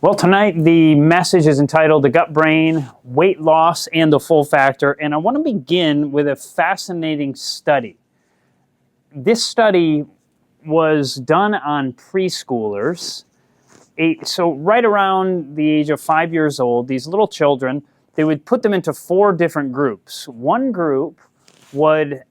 Well, tonight the message is entitled The Gut Brain, Weight Loss, and the Full Factor. And I want to begin with a fascinating study. This study was done on preschoolers. So right around the age of 5 years old, these little children, they would put them into 4 different groups. One group would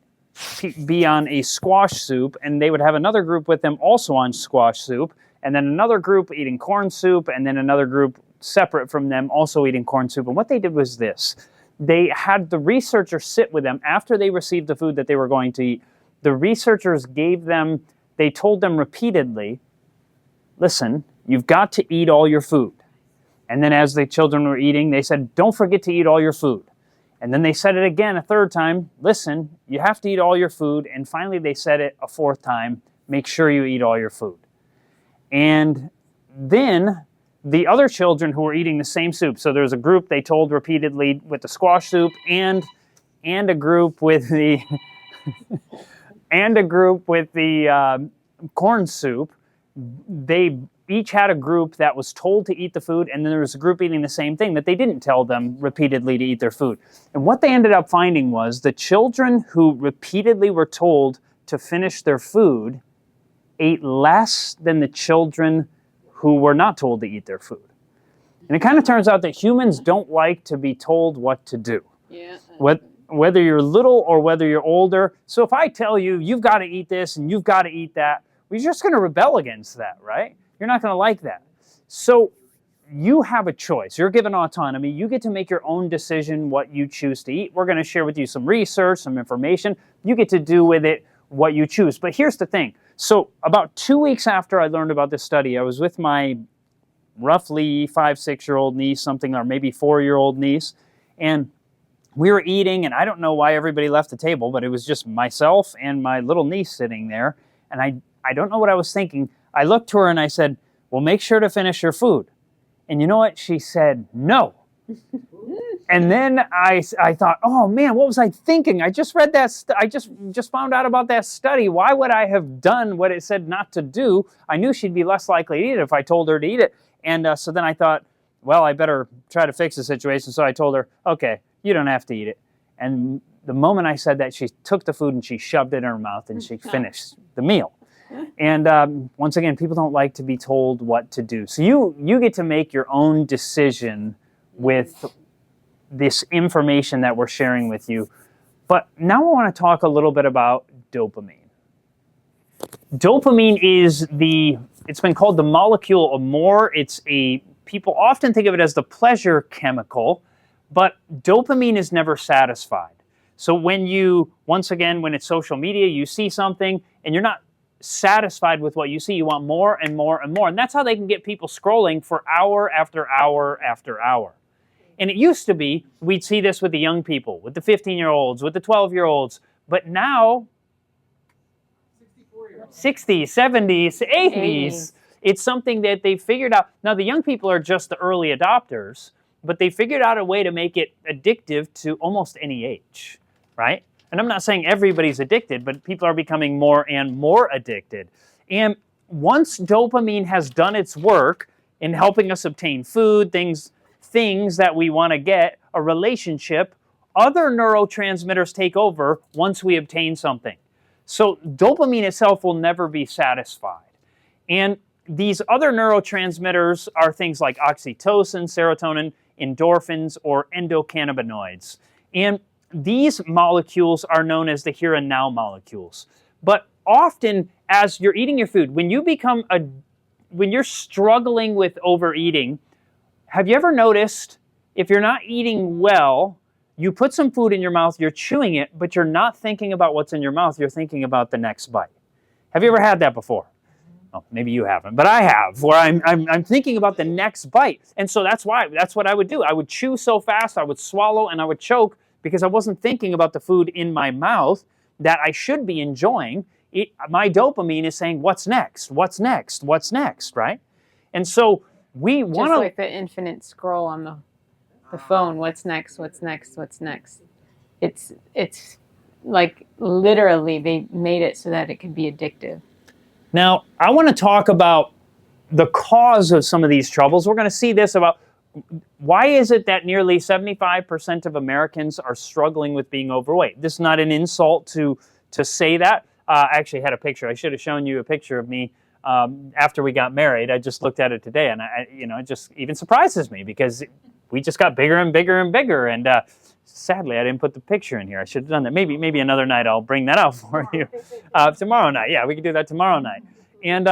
be on a squash soup, and they would have another group with them also on squash soup, and then another group eating corn soup, and then another group separate from them also eating corn soup. And what they did was this. They had the researcher sit with them after they received the food that they were going to eat. The researchers they told them repeatedly, listen, you've got to eat all your food. And then as the children were eating, they said, don't forget to eat all your food. And then they said it again a third time, listen, you have to eat all your food. And finally they said it a 4th time, make sure you eat all your food. And then the other children who were eating the same soup, so there was a group they told repeatedly with the squash soup and a group with the corn soup. They each had a group that was told to eat the food, and then there was a group eating the same thing that they didn't tell them repeatedly to eat their food. And what they ended up finding was the children who repeatedly were told to finish their food ate less than the children who were not told to eat their food. And it kind of turns out that humans don't like to be told what to do. Yeah. Whether you're little or whether you're older. So if I tell you, you've got to eat this and you've got to eat that, well, you're just going to rebel against that, right? You're not going to like that. So you have a choice. You're given autonomy. You get to make your own decision what you choose to eat. We're going to share with you some research, some information. You get to do with it what you choose. But here's the thing. So about 2 weeks after I learned about this study, I was with my roughly 5-6-year-old niece, or maybe 4-year-old niece, and we were eating, and I don't know why everybody left the table, but it was just myself and my little niece sitting there, and I don't know what I was thinking. I looked to her and I said, well, make sure to finish your food. And you know what? She said, no. And then I thought, oh man, what was I thinking? I just read that, I just found out about that study. Why would I have done what it said not to do? I knew she'd be less likely to eat it if I told her to eat it. And so then I thought, well, I better try to fix the situation. So I told her, okay, you don't have to eat it. And the moment I said that, she took the food and she shoved it in her mouth and she finished the meal. And once again, people don't like to be told what to do. So you get to make your own decision with this information that we're sharing with you. But now I want to talk a little bit about dopamine. Dopamine is it's been called the molecule of more. People often think of it as the pleasure chemical, but dopamine is never satisfied. So when it's social media, you see something and you're not satisfied with what you see, you want more and more and more. And that's how they can get people scrolling for hour after hour after hour. And it used to be, we'd see this with the young people, with the 15-year-olds, with the 12-year-olds, but now 60s, 70s, 80s, it's something that they figured out. Now the young people are just the early adopters, but they figured out a way to make it addictive to almost any age, right? And I'm not saying everybody's addicted, but people are becoming more and more addicted. And once dopamine has done its work in helping us obtain food, things that we want to get, a relationship, other neurotransmitters take over once we obtain something. So dopamine itself will never be satisfied. And these other neurotransmitters are things like oxytocin, serotonin, endorphins, or endocannabinoids. And these molecules are known as the here and now molecules. But often, as you're eating your food, when you're struggling with overeating, have you ever noticed if you're not eating well, you put some food in your mouth, you're chewing it, but you're not thinking about what's in your mouth, you're thinking about the next bite. Have you ever had that before? Oh, maybe you haven't, but I have, where I'm thinking about the next bite. And so that's what I would do. I would chew so fast, I would swallow, and I would choke because I wasn't thinking about the food in my mouth that I should be enjoying. My dopamine is saying, what's next? What's next? What's next, right? And so we want to... Just like the infinite scroll on the phone. What's next? What's next? What's next? It's like literally they made it so that it could be addictive. Now, I want to talk about the cause of some of these troubles. We're going to see this about why is it that nearly 75% of Americans are struggling with being overweight. This is not an insult to say that. I actually had a picture. I should have shown you a picture of me after we got married. I just looked at it today, and it just even surprises me because we just got bigger and bigger and bigger. And sadly, I didn't put the picture in here. I should have done that. Maybe another night I'll bring that out for you. Tomorrow night. Yeah, we can do that tomorrow night. And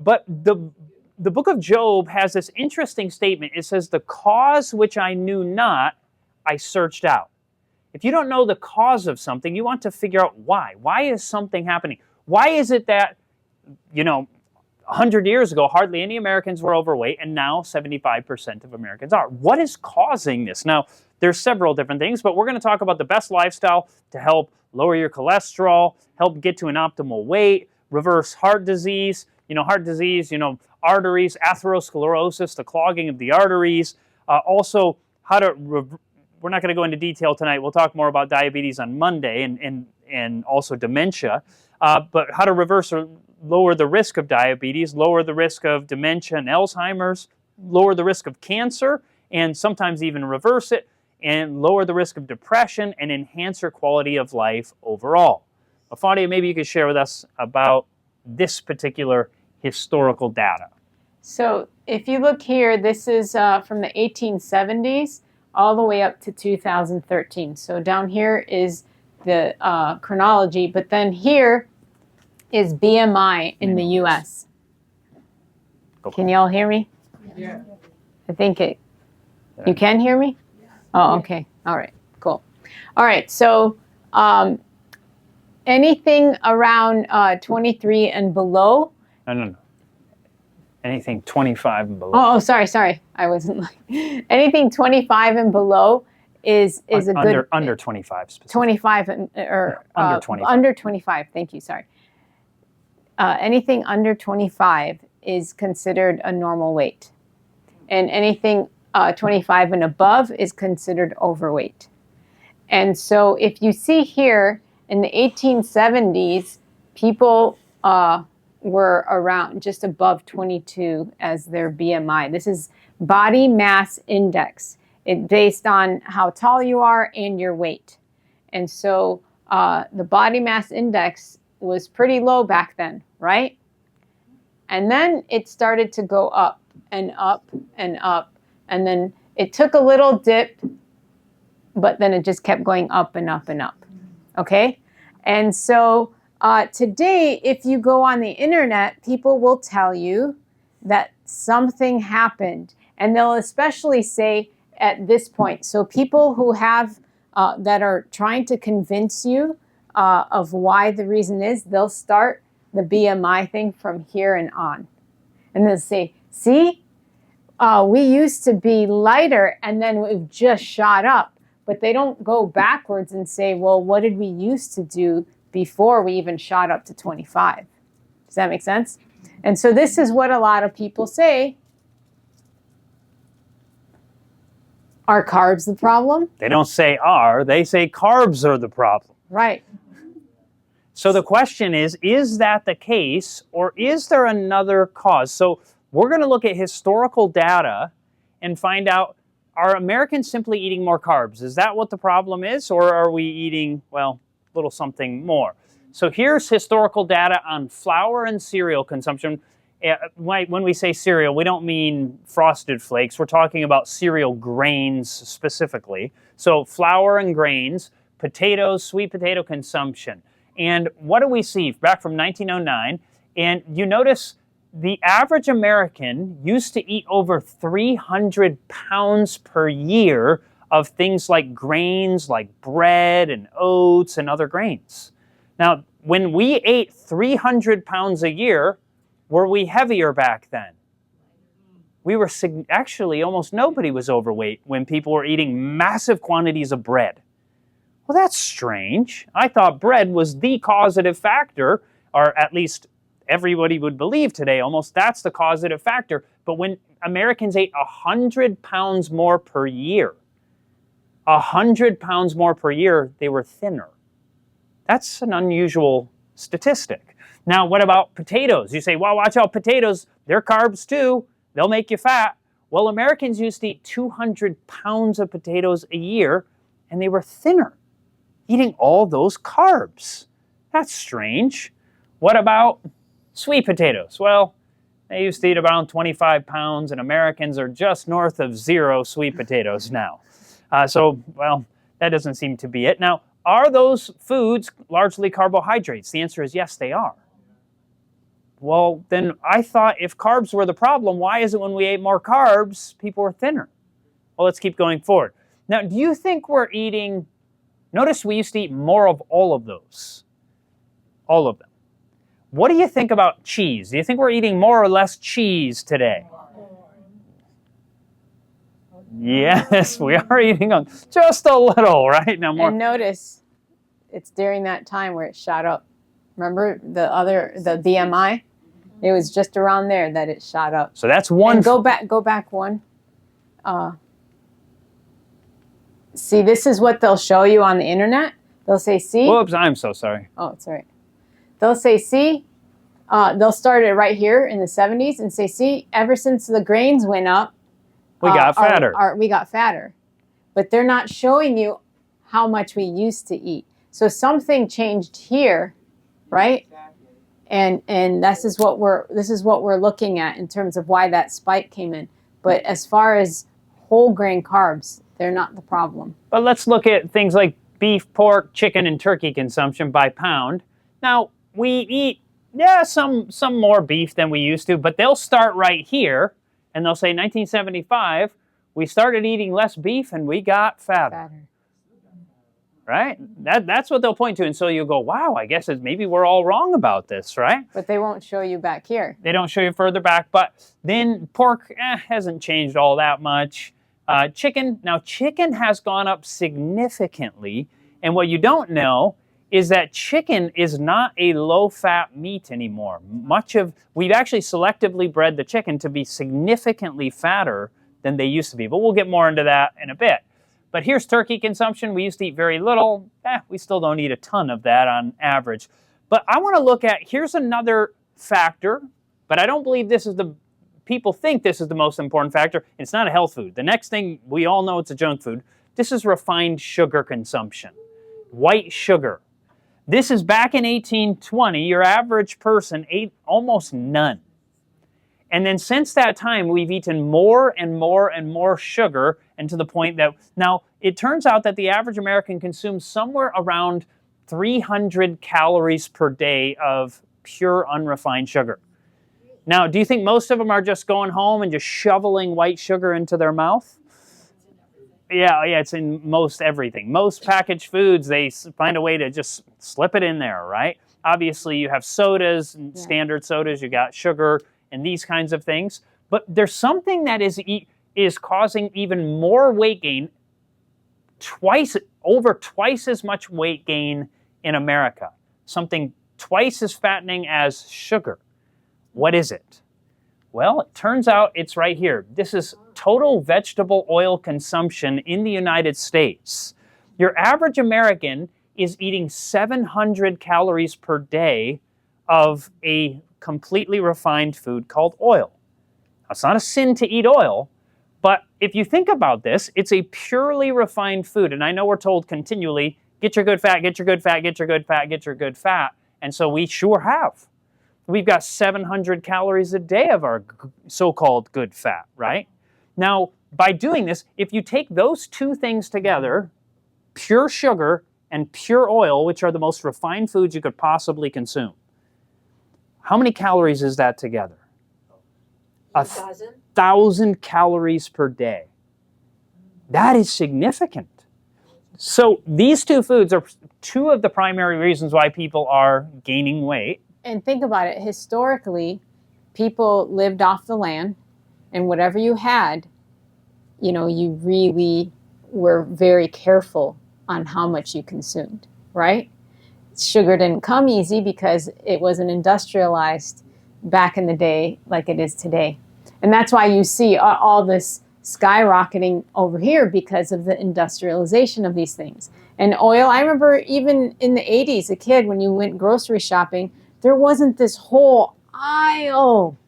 but the book of Job has this interesting statement. It says, "The cause which I knew not, I searched out." If you don't know the cause of something, you want to figure out why. Why is something happening? Why is it that, 100 years ago, hardly any Americans were overweight, and now 75% of Americans are? What is causing this? Now, there's several different things, but we're going to talk about the best lifestyle to help lower your cholesterol, help get to an optimal weight, reverse heart disease, arteries, atherosclerosis, the clogging of the arteries, also how to we're not going to go into detail tonight. We'll talk more about diabetes on Monday and also dementia, but how to reverse or lower the risk of diabetes, lower the risk of dementia and Alzheimer's, lower the risk of cancer, and sometimes even reverse it, and lower the risk of depression and enhance your quality of life overall. Fadia, maybe you could share with us about this particular historical data. So if you look here, this is from the 1870s all the way up to 2013. So down here is the chronology, but then here is BMI in the U.S. Can y'all hear me? Yeah. I think you can hear me? Oh, okay. All right, cool. All right, so anything around 23 and below. No. Anything 25 and below. Oh, sorry. I wasn't like anything 25 and below is a good under 25 specifically. 25 or under 25. Under 25. Thank you. Sorry. Anything under 25 is considered a normal weight, and anything 25 and above is considered overweight. And so, if you see here in the 1870s, people were around just above 22 as their BMI. This is body mass index. It's based on how tall you are and your weight. And so the body mass index was pretty low back then, right? And then it started to go up and up and up. And then it took a little dip, but then it just kept going up and up and up. Okay? And so today, if you go on the internet, people will tell you that something happened. And they'll especially say at this point, so people who have, that are trying to convince you of why the reason is, they'll start the BMI thing from here and on. And they'll say, see, we used to be lighter and then we've just shot up. But they don't go backwards and say, well, what did we used to do before we even shot up to 25? Does that make sense? And so this is what a lot of people say. Are carbs the problem? They don't say are, they say carbs are the problem. Right. So the question is that the case, or is there another cause? So we're going to look at historical data and find out, are Americans simply eating more carbs? Is that what the problem is? Or are we eating, well, a little something more? So here's historical data on flour and cereal consumption. When we say cereal, we don't mean Frosted Flakes. We're talking about cereal grains specifically. So flour and grains, potatoes, sweet potato consumption. And what do we see back from 1909? And you notice the average American used to eat over 300 pounds per year of things like grains, like bread and oats and other grains. Now, when we ate 300 pounds a year, were we heavier back then? We were actually almost nobody was overweight when people were eating massive quantities of bread. Well, that's strange. I thought bread was the causative factor, or at least everybody would believe today, almost that's the causative factor. But when Americans ate 100 pounds more per year, 100 pounds more per year, they were thinner. That's an unusual statistic. Now, what about potatoes? You say, well, watch out, potatoes they're carbs too. They'll make you fat. Well, Americans used to eat 200 pounds of potatoes a year, and they were thinner, eating all those carbs. That's strange. What about sweet potatoes? Well, they used to eat around 25 pounds, and Americans are just north of 0 sweet potatoes now. Well, that doesn't seem to be it. Now, are those foods largely carbohydrates? The answer is yes, they are. Well, then I thought if carbs were the problem, why is it when we ate more carbs, people were thinner? Well, let's keep going forward. Now, do you think we're eating, notice we used to eat more of all of those. All of them. What do you think about cheese? Do you think we're eating more or less cheese today? Yes, we are eating just a little, right? Now more. And notice, it's during that time where it shot up. Remember the BMI? It was just around there that it shot up. So that's one. And go back one. See, this is what they'll show you on the internet. They'll say, see. Whoops, I'm so sorry. Oh, it's all right. They'll say, see. They'll start it right here in the 70s and say, see, ever since the grains went up, we got fatter. We got fatter. But they're not showing you how much we used to eat. So something changed here, right? And this is what we're looking at in terms of why that spike came in. But as far as whole grain carbs, they're not the problem. But let's look at things like beef, pork, chicken, and turkey consumption by pound. Now, we eat, some more beef than we used to, but they'll start right here, and they'll say 1975, we started eating less beef and we got fatter. Right? That's what they'll point to. And so you go, wow, I guess maybe we're all wrong about this, right? But they won't show you back here. They don't show you further back. But then pork hasn't changed all that much. Chicken has gone up significantly. And what you don't know is that chicken is not a low-fat meat anymore. We've actually selectively bred the chicken to be significantly fatter than they used to be. But we'll get more into that in a bit. But here's turkey consumption. We used to eat very little. We still don't eat a ton of that on average. But I want to look at, here's another factor, but I don't believe people think this is the most important factor. It's not a health food. The next thing, we all know it's a junk food. This is refined sugar consumption. White sugar. This is back in 1820, your average person ate almost none. And then since that time, we've eaten more and more and more sugar, and to the point that now it turns out that the average American consumes somewhere around 300 calories per day of pure unrefined sugar. Now, do you think most of them are just going home and just shoveling white sugar into their mouth? Yeah, it's in most everything. Most packaged foods, they find a way to just slip it in there, right? Obviously, you have sodas, and standard sodas, you got sugar, and these kinds of things. But there's something that is causing even more weight gain, over twice as much weight gain in America. Something twice as fattening as sugar. What is it? Well, it turns out it's right here. This is total vegetable oil consumption in the United States. Your average American is eating 700 calories per day of a completely refined food called oil. Now, it's not a sin to eat oil, but if you think about this, it's a purely refined food. And I know we're told continually, get your good fat, get your good fat, get your good fat, get your good fat. And so we sure have. We've got 700 calories a day of our so-called good fat, right? Now, by doing this, if you take those two things together, pure sugar and pure oil, which are the most refined foods you could possibly consume, how many calories is that together? 1,000 calories per day. That is significant. So these two foods are two of the primary reasons why people are gaining weight. And think about it. Historically, people lived off the land, and whatever you had, you really were very careful on how much you consumed, right? Sugar didn't come easy because it wasn't industrialized back in the day like it is today. And that's why you see all this skyrocketing over here because of the industrialization of these things. And oil, I remember even in the 80s, a kid, when you went grocery shopping, there wasn't this whole aisle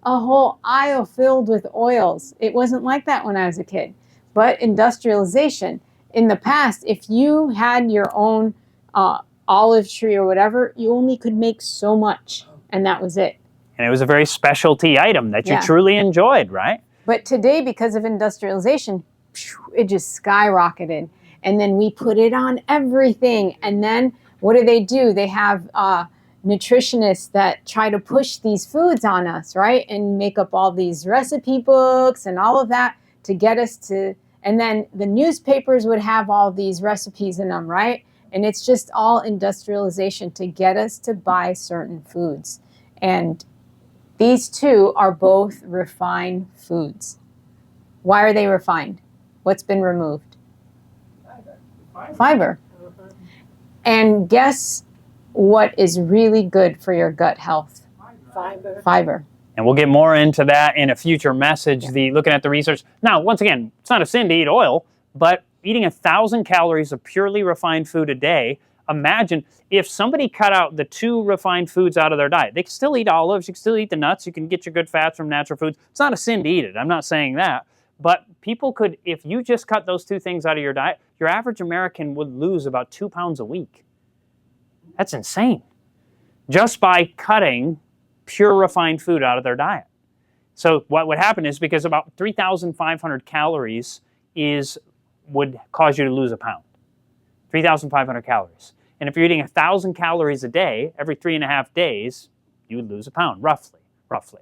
a whole aisle filled with oils. It wasn't like that when I was a kid. But industrialization, in the past, if you had your own olive tree or whatever, you only could make so much, and that was it. And it was a very specialty item that you truly enjoyed, right? But today, because of industrialization, it just skyrocketed. And then we put it on everything. And then what do? They have nutritionists that try to push these foods on us, right? And make up all these recipe books and all of that to get us to, and then the newspapers would have all these recipes in them, right? And it's just all industrialization to get us to buy certain foods. And these two are both refined foods. Why are they refined? What's been removed? Fiber. And guess what is really good for your gut health? Fiber. And we'll get more into that in a future message, looking at the research. Now, once again, it's not a sin to eat oil, but eating 1,000 calories of purely refined food a day, imagine if somebody cut out the 2 refined foods out of their diet. They can still eat olives, you can still eat the nuts, you can get your good fats from natural foods. It's not a sin to eat it, I'm not saying that. But people could, if you just cut those 2 things out of your diet, your average American would lose about 2 pounds a week. That's insane. Just by cutting pure refined food out of their diet. So what would happen is, because about 3,500 calories would cause you to lose a pound. 3,500 calories. And if you're eating 1,000 calories a day, every 3.5 days, you would lose a pound, roughly.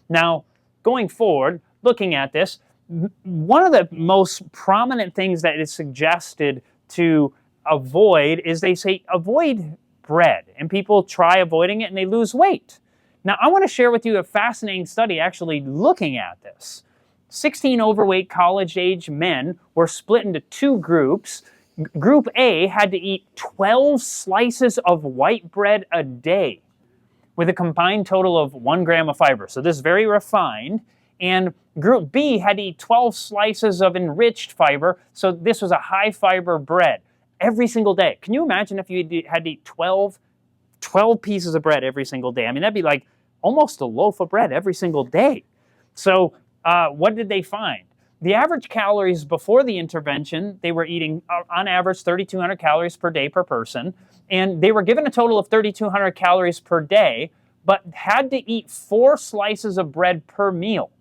Now, going forward, looking at this, one of the most prominent things that is suggested to avoid is, they say, avoid bread. And people try avoiding it and they lose weight. Now, I want to share with you a fascinating study actually looking at this. 16 overweight college-age men were split into 2 groups. Group A had to eat 12 slices of white bread a day with a combined total of 1 gram of fiber. So this is very refined. And Group B had to eat 12 slices of enriched fiber. So this was a high fiber bread every single day. Can you imagine if you had to eat 12 pieces of bread every single day? I mean, that'd be like almost a loaf of bread every single day. So what did they find? The average calories before the intervention, they were eating on average 3,200 calories per day per person. And they were given a total of 3,200 calories per day, but had to eat 4 slices of bread per meal.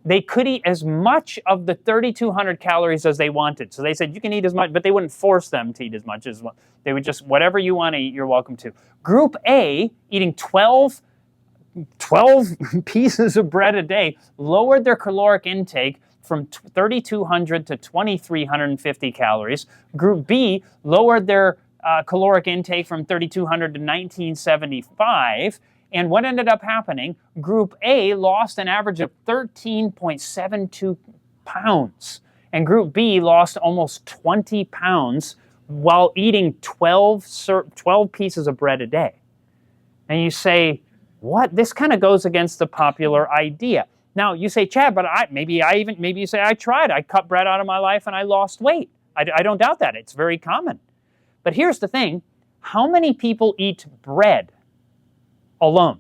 They could eat as much of the 3,200 calories as they wanted. So they said, you can eat as much, but they wouldn't force them to eat as much as they would just, whatever you want to eat, you're welcome to. Group A, eating 12 pieces of bread a day, lowered their caloric intake from 3,200 to 2,350 calories. Group B lowered their caloric intake from 3,200 to 1,975. And what ended up happening, Group A lost an average of 13.72 pounds. And Group B lost almost 20 pounds while eating 12 pieces of bread a day. And you say, what? This kind of goes against the popular idea. Now, you say, Chad, but maybe you say, I tried. I cut bread out of my life and I lost weight. I don't doubt that. It's very common. But here's the thing. How many people eat bread alone?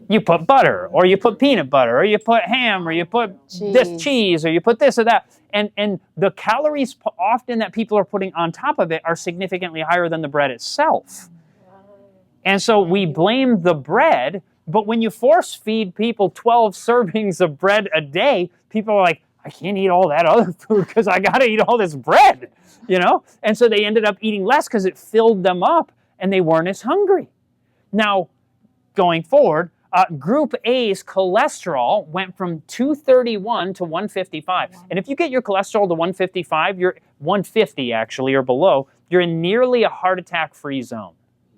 You put butter, or you put peanut butter, or you put ham, or you put this cheese, or you put this or that. And the calories often that people are putting on top of it are significantly higher than the bread itself. And so we blame the bread, but when you force feed people 12 servings of bread a day, people are like, I can't eat all that other food because I got to eat all this bread, you know? And so they ended up eating less because it filled them up and they weren't as hungry. Now, going forward, Group A's cholesterol went from 231 to 155. And if you get your cholesterol to 155, you're 150 actually or below, you're in nearly a heart attack-free zone.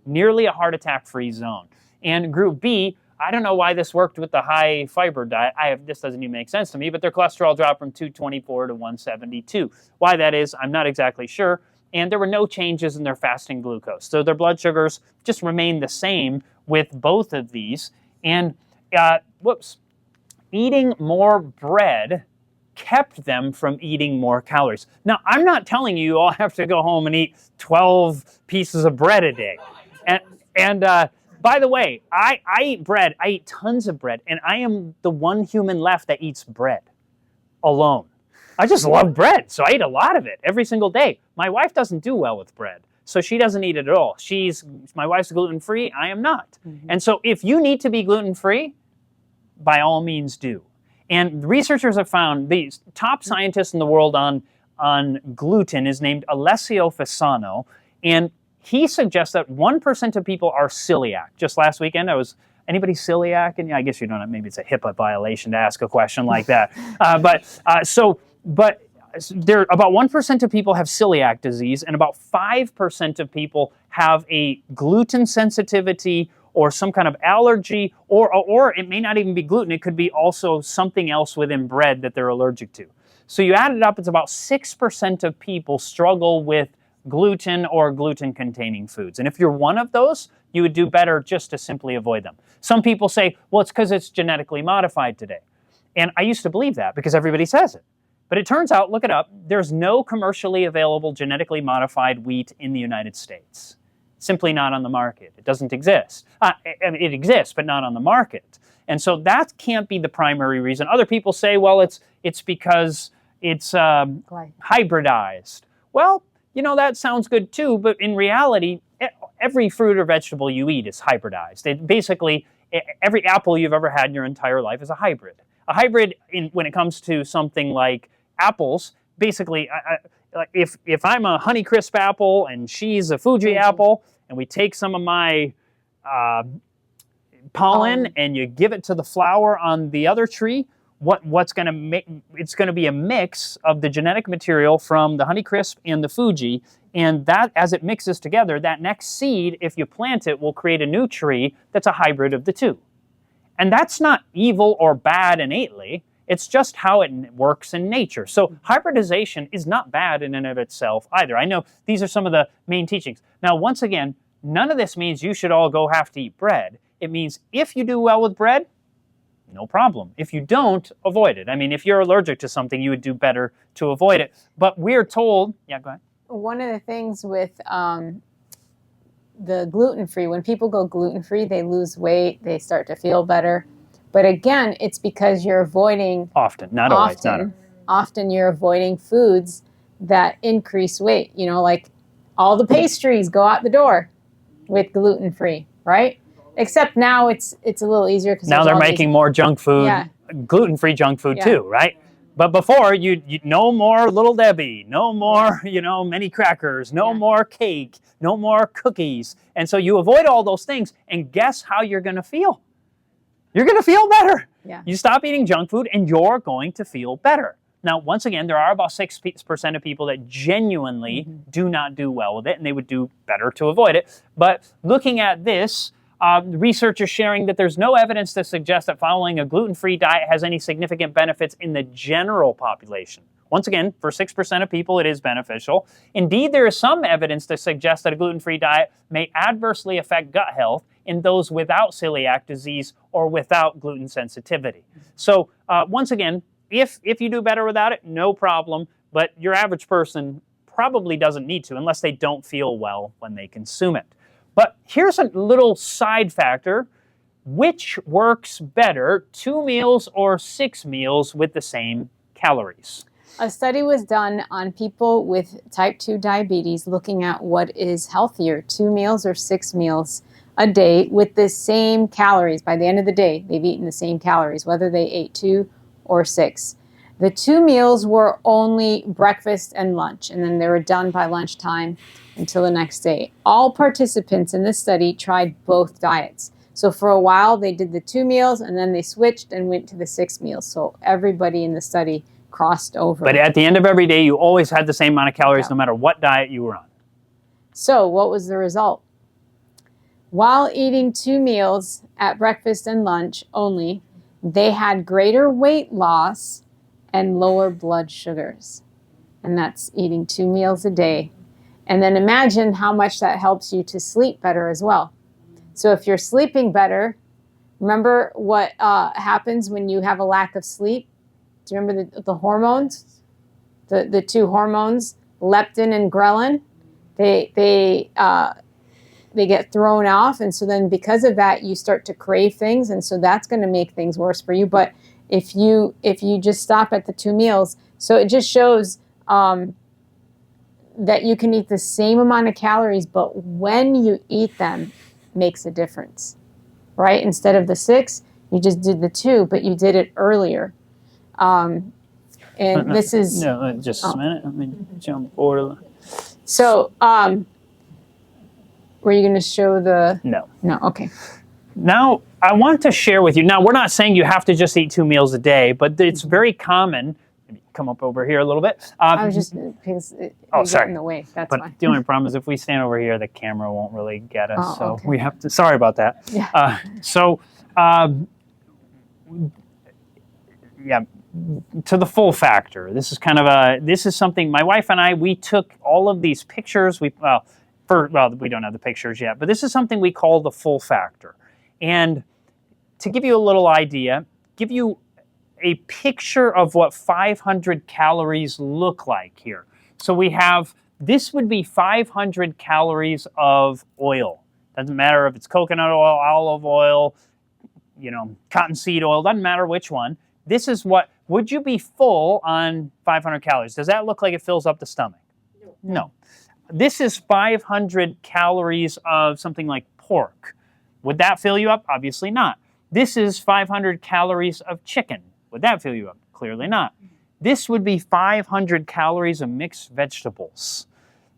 Nearly a heart attack-free zone. And Group B, I don't know why this worked with the high fiber diet. This doesn't even make sense to me, but their cholesterol dropped from 224 to 172. Why that is, I'm not exactly sure. And there were no changes in their fasting glucose. So their blood sugars just remained the same with both of these. And, eating more bread kept them from eating more calories. Now, I'm not telling you all have to go home and eat 12 pieces of bread a day. By the way, I eat bread. I eat tons of bread, and I am the one human left that eats bread alone. I just love bread, so I eat a lot of it every single day. My wife doesn't do well with bread, so she doesn't eat it at all. My wife's gluten-free, I am not. And so if you need to be gluten-free, by all means do. And researchers have found, the top scientist in the world on gluten is named Alessio Fasano, and he suggests that 1% of people are celiac. Just last weekend, anybody celiac? And yeah, I guess you don't know, maybe it's a HIPAA violation to ask a question like that. But there, about 1% of people have celiac disease, and about 5% of people have a gluten sensitivity or some kind of allergy, or it may not even be gluten. It could be also something else within bread that they're allergic to. So you add it up, it's about 6% of people struggle with gluten or gluten-containing foods. And if you're one of those, you would do better just to simply avoid them. Some people say, well, it's because it's genetically modified today. And I used to believe that because everybody says it. But it turns out, look it up, there's no commercially available genetically modified wheat in the United States. Simply not on the market. It doesn't exist. It exists, but not on the market. And so that can't be the primary reason. Other people say, well, it's because it's hybridized. Well, you know, that sounds good too, but in reality, every fruit or vegetable you eat is hybridized. Basically, every apple you've ever had in your entire life is a hybrid. A hybrid, when it comes to something like apples, basically, if I'm a Honeycrisp apple and she's a Fuji apple, and we take some of my pollen and you give it to the flower on the other tree, what's going to make, it's going to be a mix of the genetic material from the Honeycrisp and the Fuji, and that, as it mixes together, that next seed, if you plant it, will create a new tree that's a hybrid of the two. And that's not evil or bad innately. It's just how it works in nature. So hybridization is not bad in and of itself either. I know these are some of the main teachings. Now, once again, none of this means you should all go have to eat bread. It means if you do well with bread, no problem. If you don't, avoid it. I mean, if you're allergic to something, you would do better to avoid it. But we're told, yeah, go ahead. One of the things with the gluten-free, when people go gluten-free, they lose weight, they start to feel better. But again, it's because you're avoiding... Often, not always. Often you're avoiding foods that increase weight. You know, like all the pastries go out the door with gluten-free, right? Except now it's a little easier because now they're making more junk food, gluten-free junk food too, right? But before, you no more Little Debbie, no more, mini crackers, no more cake, no more cookies. And so you avoid all those things, and guess how you're going to feel? You're going to feel better. Yeah. You stop eating junk food, and you're going to feel better. Now, once again, there are about 6% of people that genuinely do not do well with it, and they would do better to avoid it. But looking at this, research is sharing that there's no evidence to suggest that following a gluten-free diet has any significant benefits in the general population. Once again, for 6% of people, it is beneficial. Indeed, there is some evidence to suggest that a gluten-free diet may adversely affect gut health in those without celiac disease or without gluten sensitivity. So once again, if you do better without it, no problem, but your average person probably doesn't need to unless they don't feel well when they consume it. But here's a little side factor. Which works better, 2 meals or 6 meals with the same calories? A study was done on people with type 2 diabetes looking at what is healthier, 2 meals or 6 meals a day with the same calories. By the end of the day, they've eaten the same calories, whether they ate 2 or 6. The 2 meals were only breakfast and lunch, and then they were done by lunchtime until the next day. All participants in this study tried both diets. So for a while, they did the 2 meals, and then they switched and went to the 6 meals. So everybody in the study crossed over. But at the end of every day, you always had the same amount of calories no matter what diet you were on. So what was the result? While eating 2 meals at breakfast and lunch only, they had greater weight loss and lower blood sugars. And that's eating 2 meals a day. And then imagine how much that helps you to sleep better as well. So if you're sleeping better, remember what happens when you have a lack of sleep? Do you remember the hormones? The 2 hormones, leptin and ghrelin? They they get thrown off, and so then because of that you start to crave things, and so that's going to make things worse for you. But if you just stop at the 2 meals, so it just shows that you can eat the same amount of calories, but when you eat them makes a difference, right? Instead of the 6, you just did the 2, but you did it earlier. And this is... No, just a minute. Let me jump forward. So, were you going to show the... No. No, okay. Now, I want to share with you. Now, we're not saying you have to just eat 2 meals a day, but it's very common. Maybe come up over here a little bit. I was just... because sorry. in the way. That's but why. The only problem is if we stand over here, the camera won't really get us. So okay. we have to... Sorry about that. Yeah. Yeah, to the full factor. This is this is something my wife and I, we took all of these pictures. We don't have the pictures yet, but this is something we call the full factor. And to give you a little idea, give you a picture of what 500 calories look like here. So we have, this would be 500 calories of oil. Doesn't matter if it's coconut oil, olive oil, cottonseed oil, doesn't matter which one. This is what, would you be full on 500 calories? Does that look like it fills up the stomach? No. This is 500 calories of something like pork. Would that fill you up? Obviously not. This is 500 calories of chicken. Would that fill you up? Clearly not. This would be 500 calories of mixed vegetables.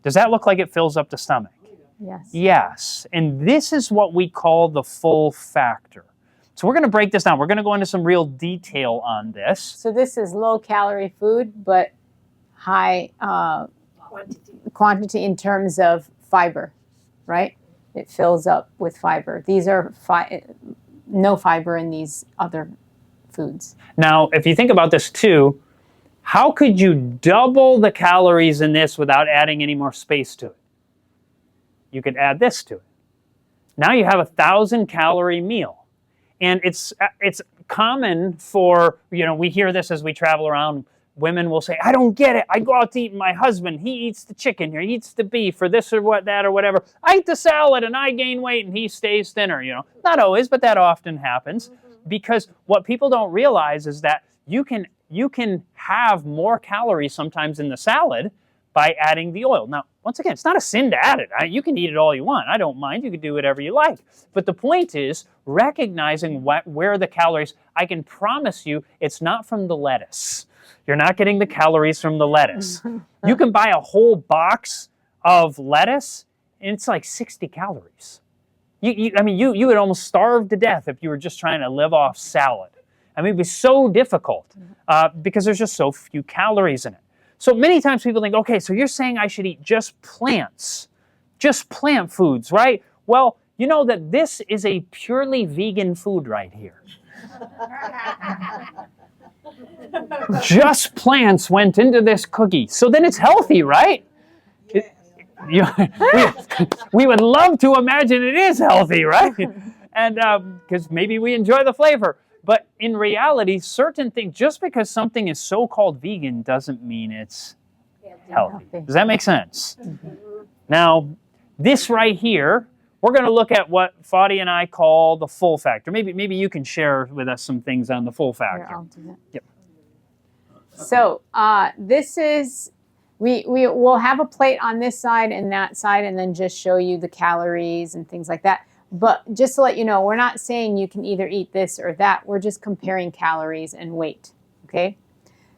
Does that look like it fills up the stomach? Yes. Yes. And this is what we call the full factor. So we're going to break this down. We're going to go into some real detail on this. So this is low-calorie food, but high quantity in terms of fiber, right? It fills up with fiber. These are no fiber in these other foods. Now, if you think about this too, how could you double the calories in this without adding any more space to it? You could add this to it. Now you have a 1,000-calorie meal. And it's common for, we hear this as we travel around. Women will say, I don't get it. I go out to eat, and my husband, he eats the chicken, or he eats the beef, or this or that or whatever. I eat the salad, and I gain weight, and he stays thinner, Not always, but that often happens. Because what people don't realize is that you can have more calories sometimes in the salad by adding the oil. Now, once again, it's not a sin to add it. You can eat it all you want. I don't mind. You can do whatever you like. But the point is recognizing where the calories, I can promise you it's not from the lettuce. You're not getting the calories from the lettuce. You can buy a whole box of lettuce, and it's like 60 calories. You would almost starve to death if you were just trying to live off salad. It'd be so difficult because there's just so few calories in it. So many times people think, okay, so you're saying I should eat just plants, just plant foods, right? Well, you know that this is a purely vegan food right here. Just plants went into this cookie. So then it's healthy, right? We would love to imagine it is healthy, right? And because maybe we enjoy the flavor. But in reality, certain things, just because something is so-called vegan doesn't mean it's healthy. Does that make sense? Now, this right here, we're going to look at what Fadia and I call the full factor. Maybe you can share with us some things on the full factor. Here, I'll do that. Yep. So this is, we will have a plate on this side and that side, and then just show you the calories and things like that. But just to let you know, we're not saying you can either eat this or that. We're just comparing calories and weight, okay?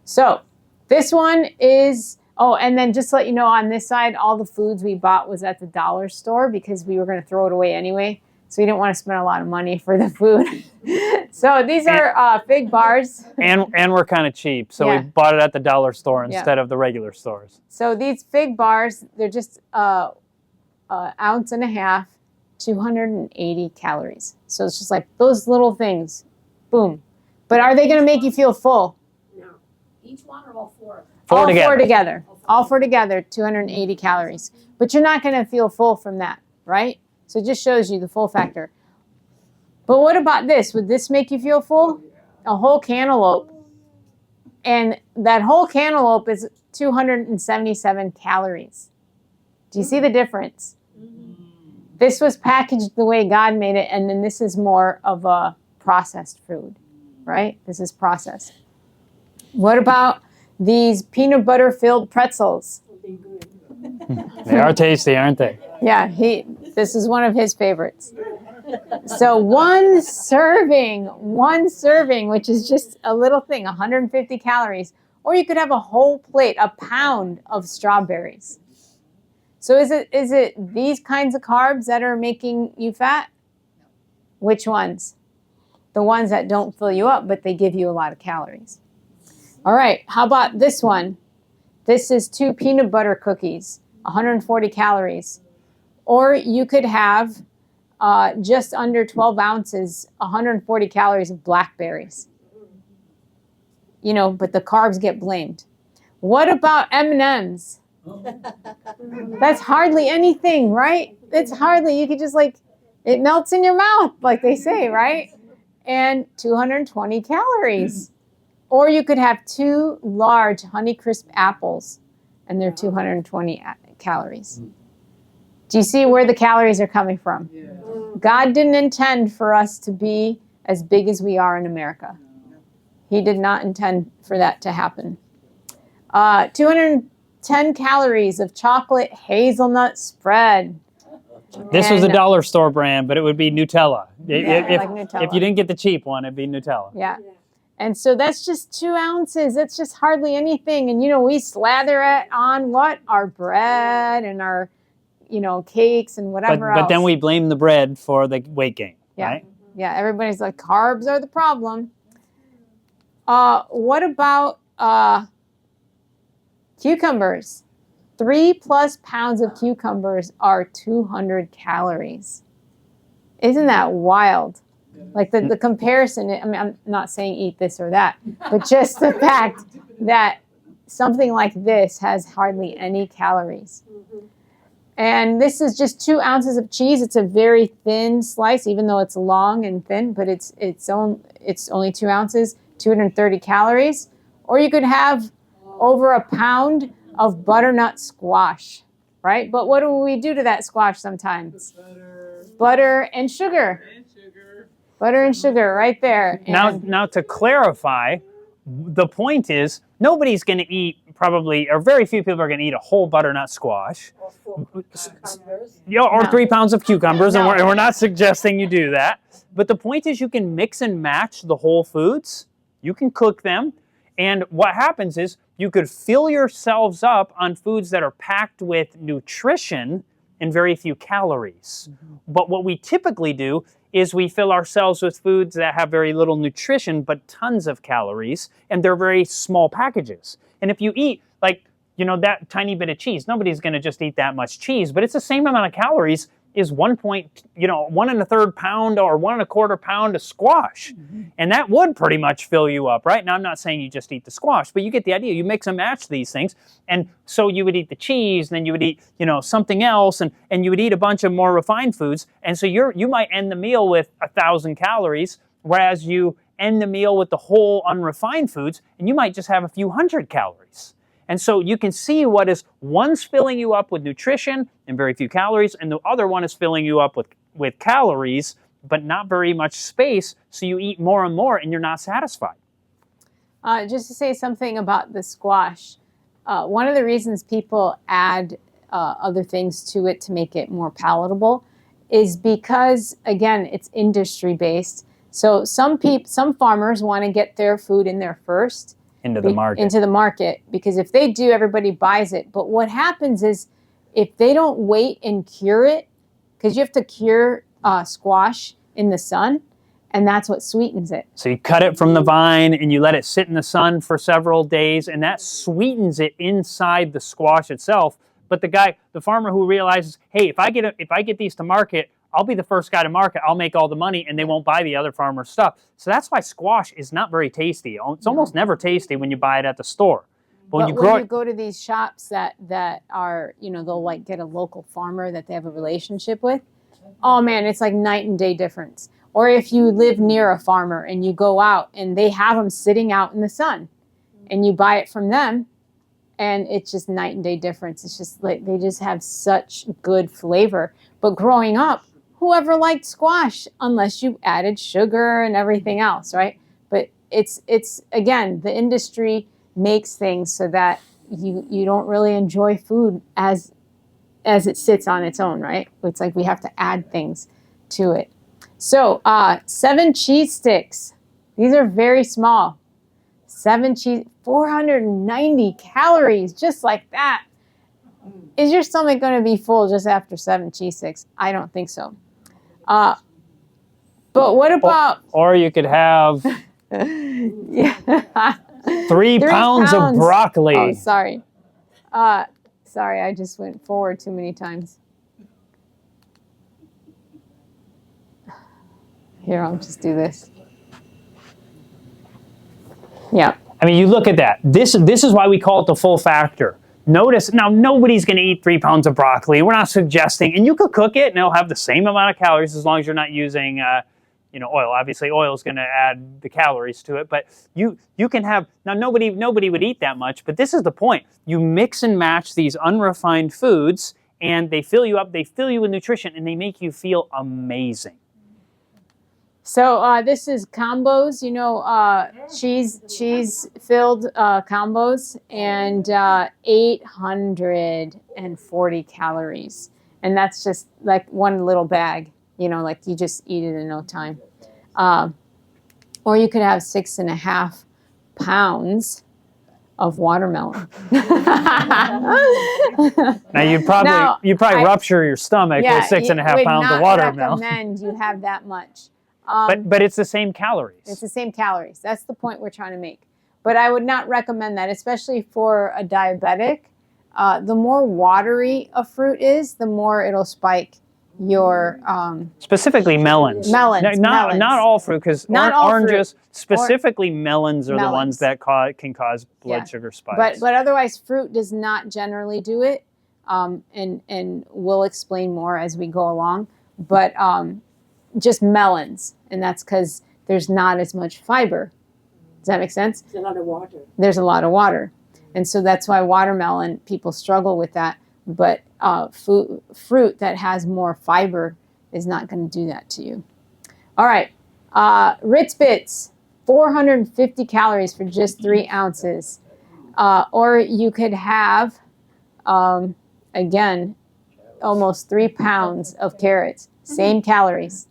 So this one is, and then just to let you know, on this side, all the foods we bought was at the dollar store because we were going to throw it away anyway. So we didn't want to spend a lot of money for the food. So these are fig bars. And we're kind of cheap, so we bought it at the dollar store instead of the regular stores. So these fig bars, they're just an ounce and a half. 280 calories. So it's just like those little things. Boom. But are they going to make you feel full? No. Each one or all four? All four together. All four together, 280 calories. But you're not going to feel full from that, right? So it just shows you the full factor. But what about this? Would this make you feel full? A whole cantaloupe. And that whole cantaloupe is 277 calories. Do you see the difference? This was packaged the way God made it, and then this is more of a processed food, right? This is processed. What about these peanut butter filled pretzels? They are tasty, aren't they? Yeah, this is one of his favorites. So one serving, which is just a little thing, 150 calories. Or you could have a whole plate, a pound of strawberries. So is it these kinds of carbs that are making you fat? Which ones? The ones that don't fill you up, but they give you a lot of calories. All right, how about this one? This is 2 peanut butter cookies, 140 calories. Or you could have just under 12 ounces, 140 calories of blackberries. You know, but the carbs get blamed. What about M&Ms? That's hardly anything, right? It's hardly, you could just it melts in your mouth, like they say, right? And 220 calories. Or you could have 2 large Honeycrisp apples, and they're 220 calories. Do you see where the calories are coming from? Yeah. God didn't intend for us to be as big as we are in America. He did not intend for that to happen. 210 calories of chocolate hazelnut spread. This was a dollar store brand, but it would be Nutella. Like Nutella. If you didn't get the cheap one, it'd be Nutella. Yeah. And so that's just 2 ounces. That's just hardly anything. And, you know, we slather it on what? Our bread and our, you know, cakes and whatever else. But then we blame the bread for the weight gain, right? Yeah, everybody's like, carbs are the problem. What about cucumbers? 3+ pounds of cucumbers are 200 calories. Isn't that wild? Like the comparison, I mean, I'm not saying eat this or that, but just the fact that something like this has hardly any calories. And this is just 2 ounces of cheese. It's a very thin slice, even though it's long and thin, but it's only 2 ounces, 230 calories. Or you could have over a pound of butternut squash, right? But what do we do to that squash sometimes? Butter and sugar. Butter and sugar right there. Now to clarify, the point is nobody's going to eat probably, or very few people are going to eat a whole butternut squash. Or 3 pounds of cucumbers, and we're not suggesting you do that. But the point is you can mix and match the whole foods. You can cook them. And what happens is you could fill yourselves up on foods that are packed with nutrition and very few calories. But what we typically do is we fill ourselves with foods that have very little nutrition but tons of calories, and they're very small packages. And if you eat that tiny bit of cheese, nobody's going to just eat that much cheese, but it's the same amount of calories is 1 1/3 pound or 1 1/4 pound of squash. And that would pretty much fill you up, right? Now, I'm not saying you just eat the squash, but you get the idea. You mix and match these things. And so you would eat the cheese, and then you would eat, something else, and you would eat a bunch of more refined foods. And so you might end the meal with 1,000 calories, whereas you end the meal with the whole unrefined foods, and you might just have a few hundred calories. And so you can see what is one's filling you up with nutrition and very few calories, and the other one is filling you up with calories, but not very much space, so you eat more and more and you're not satisfied. Just to say something about the squash, one of the reasons people add other things to it to make it more palatable is because, again, it's industry-based. So some farmers want to get their food in there first. Into the market, because if they do, everybody buys it. But what happens is if they don't wait and cure it, because you have to cure squash in the sun, and that's what sweetens it. So you cut it from the vine and you let it sit in the sun for several days, and that sweetens it inside the squash itself. But the farmer who realizes, hey, if I get these to market, I'll be the first guy to market. I'll make all the money, and they won't buy the other farmer's stuff. So that's why squash is not very tasty. It's almost never tasty when you buy it at the store. But when you go to these shops that are, they'll get a local farmer that they have a relationship with. Oh man, it's like night and day difference. Or if you live near a farmer and you go out and they have them sitting out in the sun, and you buy it from them, and it's just night and day difference. It's just like they just have such good flavor. But growing up, whoever liked squash unless you added sugar and everything else, right? But it's again, the industry makes things so that you don't really enjoy food as it sits on its own, right? It's like we have to add things to it. So 7 cheese sticks. These are very small. 7 cheese, 490 calories, just like that. Is your stomach going to be full just after 7 cheese sticks? I don't think so. But what about... Or you could have 3 pounds of broccoli. Oh, sorry. Sorry, I just went forward too many times. Here, I'll just do this. Yeah. I mean, you look at that. This is why we call it the full factor. Notice, now nobody's going to eat 3 pounds of broccoli. We're not suggesting, and you could cook it and it'll have the same amount of calories as long as you're not using, oil. Obviously, oil is going to add the calories to it, but you can have, now nobody would eat that much, but this is the point. You mix and match these unrefined foods and they fill you up, they fill you with nutrition, and they make you feel amazing. So this is combos, cheese-filled combos, and 840 calories. And that's just like one little bag, like you just eat it in no time. Or you could have 6.5 pounds of watermelon. Now you probably rupture your stomach with 6.5 pounds of watermelon. I would not recommend you have that much. But it's the same calories. It's the same calories. That's the point we're trying to make. But I would not recommend that, especially for a diabetic. The more watery a fruit is, the more it'll spike your... specifically melons. Melons. Not all fruit, because oranges, specifically melons are the ones that can cause blood sugar spikes. But otherwise, fruit does not generally do it. And we'll explain more as we go along. But... just melons, and that's because there's not as much fiber. Does that make sense? There's a lot of water. There's a lot of water. And so that's why watermelon, people struggle with that. But fruit that has more fiber is not going to do that to you. All right. Ritz Bits, 450 calories for just 3 ounces. Or you could have, again, almost 3 pounds of carrots. Same calories.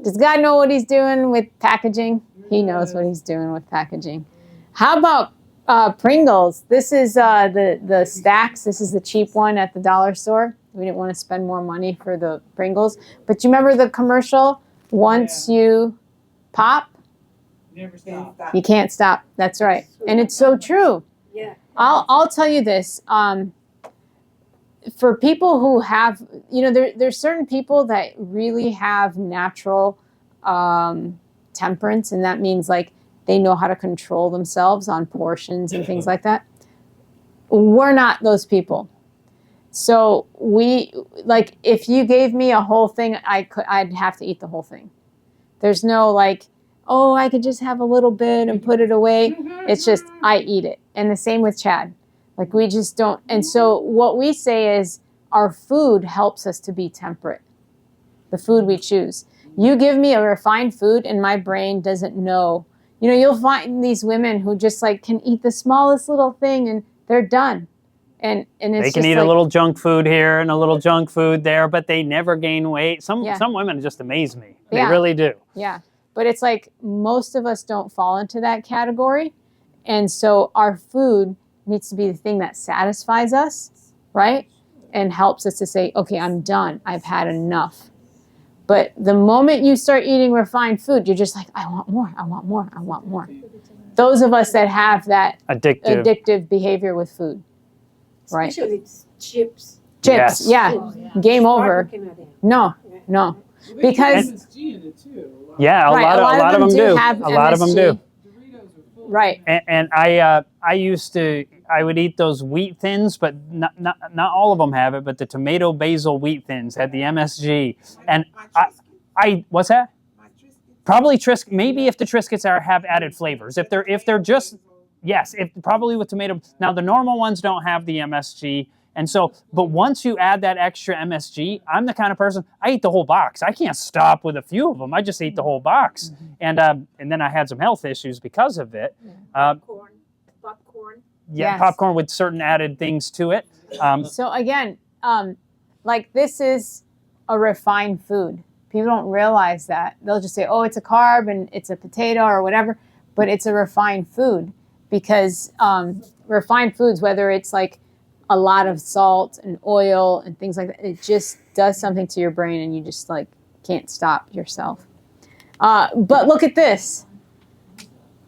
Does God know what he's doing with packaging? He knows what he's doing with packaging. How about Pringles? This is the stacks. This is the cheap one at the dollar store. We didn't want to spend more money for the Pringles. But you remember the commercial? Once you pop, Never stop. you can't stop. That's right. And it's so true. Yeah. I'll tell you this. For people who have, there's certain people that really have natural temperance, and that means like they know how to control themselves on portions and things like that. We're not those people. So if you gave me a whole thing, I'd have to eat the whole thing. There's no I could just have a little bit and put it away. It's just, I eat it. And the same with Chad. Like we just don't. And so what we say is our food helps us to be temperate. The food we choose. You give me a refined food and my brain doesn't know. You'll find these women who just can eat the smallest little thing and they're done. And it's they can eat a little junk food here and a little junk food there, but they never gain weight. Some women just amaze me. They really do. Yeah. But it's like most of us don't fall into that category. And so our food needs to be the thing that satisfies us, right? And helps us to say, okay, I'm done. I've had enough. But the moment you start eating refined food, you're just like, I want more, I want more, I want more. Those of us that have that addictive behavior with food, right? Especially chips. Chips, yeah. Game over. No. Because a lot of them do. A lot of them do. Right. And I would eat those wheat thins, but not all of them have it, but the tomato basil wheat thins had the MSG. And what's that? Probably Triscuits. Maybe if the Triscuits have added flavors. If they're just Yes, probably with tomato. Now, the normal ones don't have the MSG. And so, but once you add that extra MSG, I'm the kind of person, I eat the whole box. I can't stop with a few of them. I just eat the whole box. And then I had some health issues because of it. Popcorn. Yeah, Yes. popcorn with certain added things to it. So again, like this is a refined food. People don't realize that. They'll just say, oh, it's a carb and it's a potato or whatever, but it's a refined food because refined foods, whether it's like a lot of salt and oil and things like that, it just does something to your brain and you just like can't stop yourself. But look at this.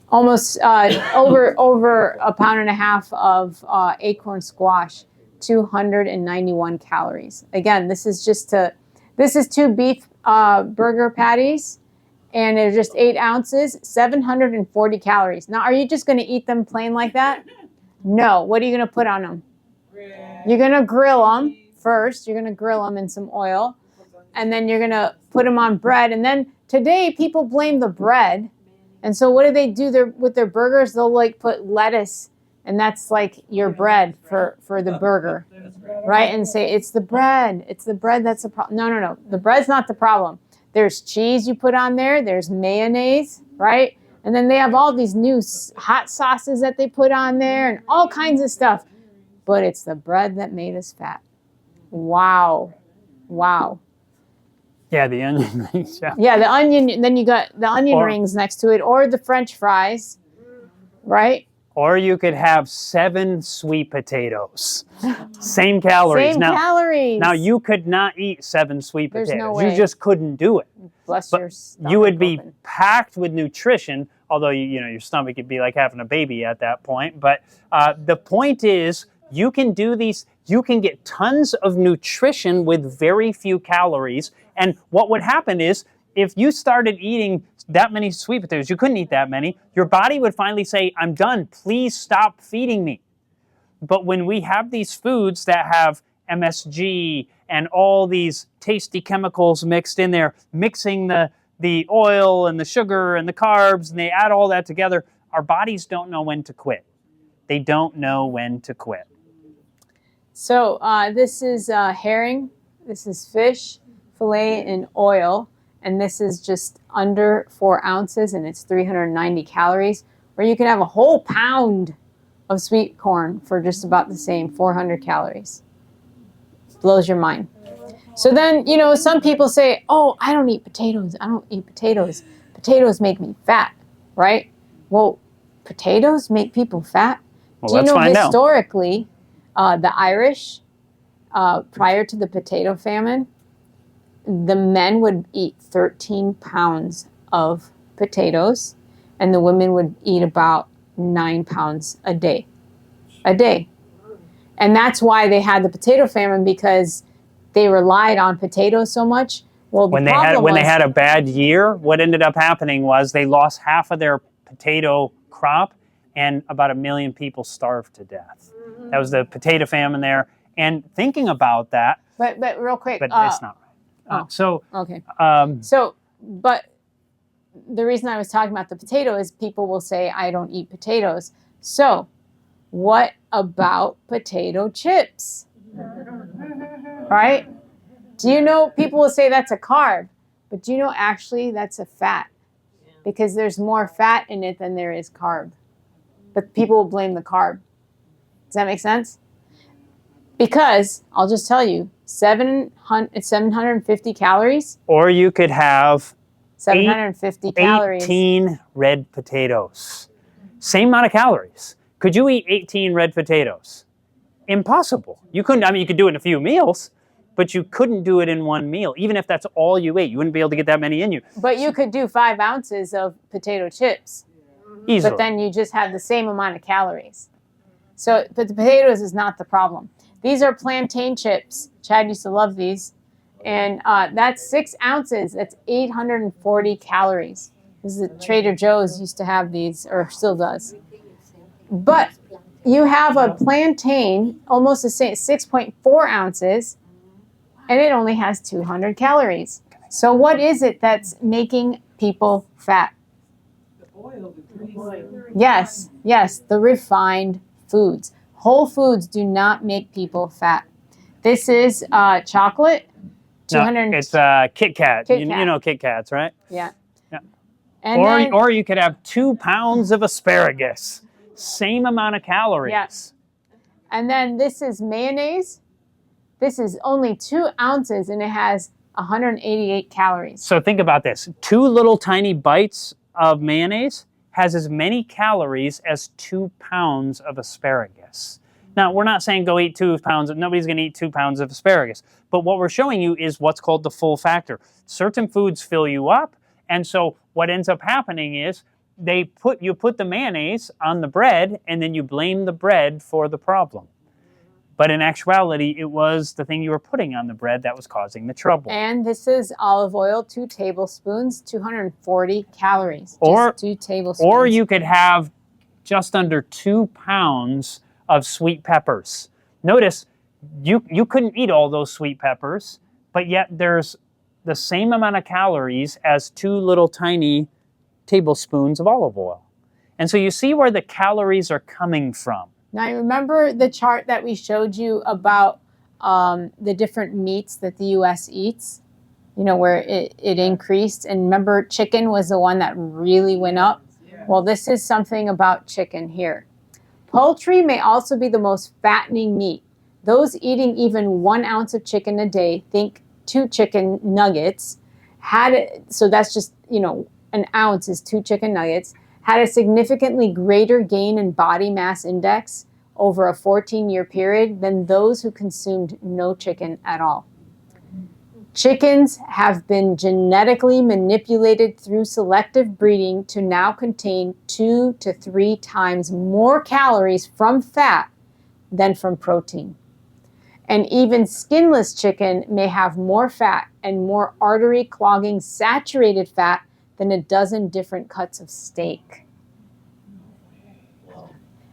Almost over a pound and a half of acorn squash, 291 calories. Again, this is 2 beef burger patties, and they're just 8 ounces, 740 calories. Now, are you just going to eat them plain like that? No. What are you going to put on them? You're going to grill them first. You're going to grill them in some oil, and then you're going to put them on bread. And then today, people blame the bread. And so what do they do with their burgers? They'll like put lettuce, and that's like your bread for the burger, right? And say, it's the bread that's the problem. No. The bread's not the problem. There's cheese you put on there. There's mayonnaise, right? And then they have all these new hot sauces that they put on there and all kinds of stuff. But it's the bread that made us fat. Wow. Yeah, the onion rings. Yeah. Yeah, the onion. Then you got the onion rings next to it, or the French fries, right? Or you could have 7 sweet potatoes. Same calories. Same calories. Now, you could not eat 7 sweet There's potatoes. no way. You just couldn't do it. Bless your stomach. You would be open. packed with nutrition, although your stomach would be like having a baby at that point. But the point is, you can do these. You can get tons of nutrition with very few calories. And what would happen is, if you started eating that many sweet potatoes, you couldn't eat that many, your body would finally say, I'm done, please stop feeding me. But when we have these foods that have MSG and all these tasty chemicals mixed in there, mixing the oil and the sugar and the carbs, and they add all that together, our bodies don't know when to quit. They don't know when to quit. So this is herring, this is fish, fillet in oil, and this is just under 4 ounces, and it's 390 calories. Or you can have a whole pound of sweet corn for just about the same, 400 calories. Blows your mind. So then, some people say, oh, I don't eat potatoes. Potatoes make me fat, right? Well, potatoes make people fat? Well, Do you let's know find out. historically, the Irish, prior to the potato famine, the men would eat 13 pounds of potatoes, and the women would eat about 9 pounds a day. And that's why they had the potato famine, because they relied on potatoes so much. Well, When they had a bad year, what ended up happening was they lost half of their potato crop, and about 1 million people starved to death. That was the potato famine there. And thinking about that, But real quick, but it's not right. Okay. Um, But the reason I was talking about the potato is people will say, I don't eat potatoes. So what about potato chips? Right? Do you know, people will say that's a carb, but do you know actually that's a fat? Because there's more fat in it than there is carb. But people will blame the carb. Does that make sense? Because, I'll just tell you, 750 calories. or you could have 750 calories. 18 red potatoes. Same amount of calories. Could you eat 18 red potatoes? Impossible. You couldn't. You could do it in a few meals, but you couldn't do it in one meal. Even if that's all you ate, you wouldn't be able to get that many in you. But you could do 5 ounces of potato chips. Easily. But then you just have the same amount of calories. So, but the potatoes is not the problem. These are plantain chips. Chad used to love these. And that's 6 ounces. That's 840 calories. This is Trader Joe's used to have these, or still does. But you have a plantain, almost the same, 6.4 ounces, and it only has 200 calories. So what is it that's making people fat? Yes, yes, the refined foods. Whole foods do not make people fat. This is chocolate. No, it's Kit Kat. Kit You Kat. know Kit Kats, right? Yeah. Yeah. And then, Or you could have 2 pounds of asparagus. Same amount of calories. yes. And then this is mayonnaise. This is only 2 ounces and it has 188 calories. So think about this. 2 little tiny bites of mayonnaise has as many calories as 2 pounds of asparagus. Now, we're not saying go eat 2 pounds. Nobody's going to eat 2 pounds of asparagus. But what we're showing you is what's called the full factor. Certain foods fill you up. And so what ends up happening is you put the mayonnaise on the bread and then you blame the bread for the problem. But in actuality, it was the thing you were putting on the bread that was causing the trouble. And this is olive oil, 2 tablespoons, 240 calories. Or, just 2 tablespoons. Or you could have just under 2 pounds of sweet peppers. Notice, you couldn't eat all those sweet peppers, but yet there's the same amount of calories as 2 little tiny tablespoons of olive oil. And so you see where the calories are coming from. Now, you remember the chart that we showed you about the different meats that the U.S. eats? You know, where it increased. And remember, chicken was the one that really went up? Well, this is something about chicken here. Poultry may also be the most fattening meat. Those eating even 1 ounce of chicken a day, think 2 chicken nuggets, so that's just, an ounce is 2 chicken nuggets, had a significantly greater gain in body mass index over a 14-year period than those who consumed no chicken at all. Chickens have been genetically manipulated through selective breeding to now contain 2 to 3 times more calories from fat than from protein. And even skinless chicken may have more fat and more artery-clogging saturated fat than a dozen different cuts of steak.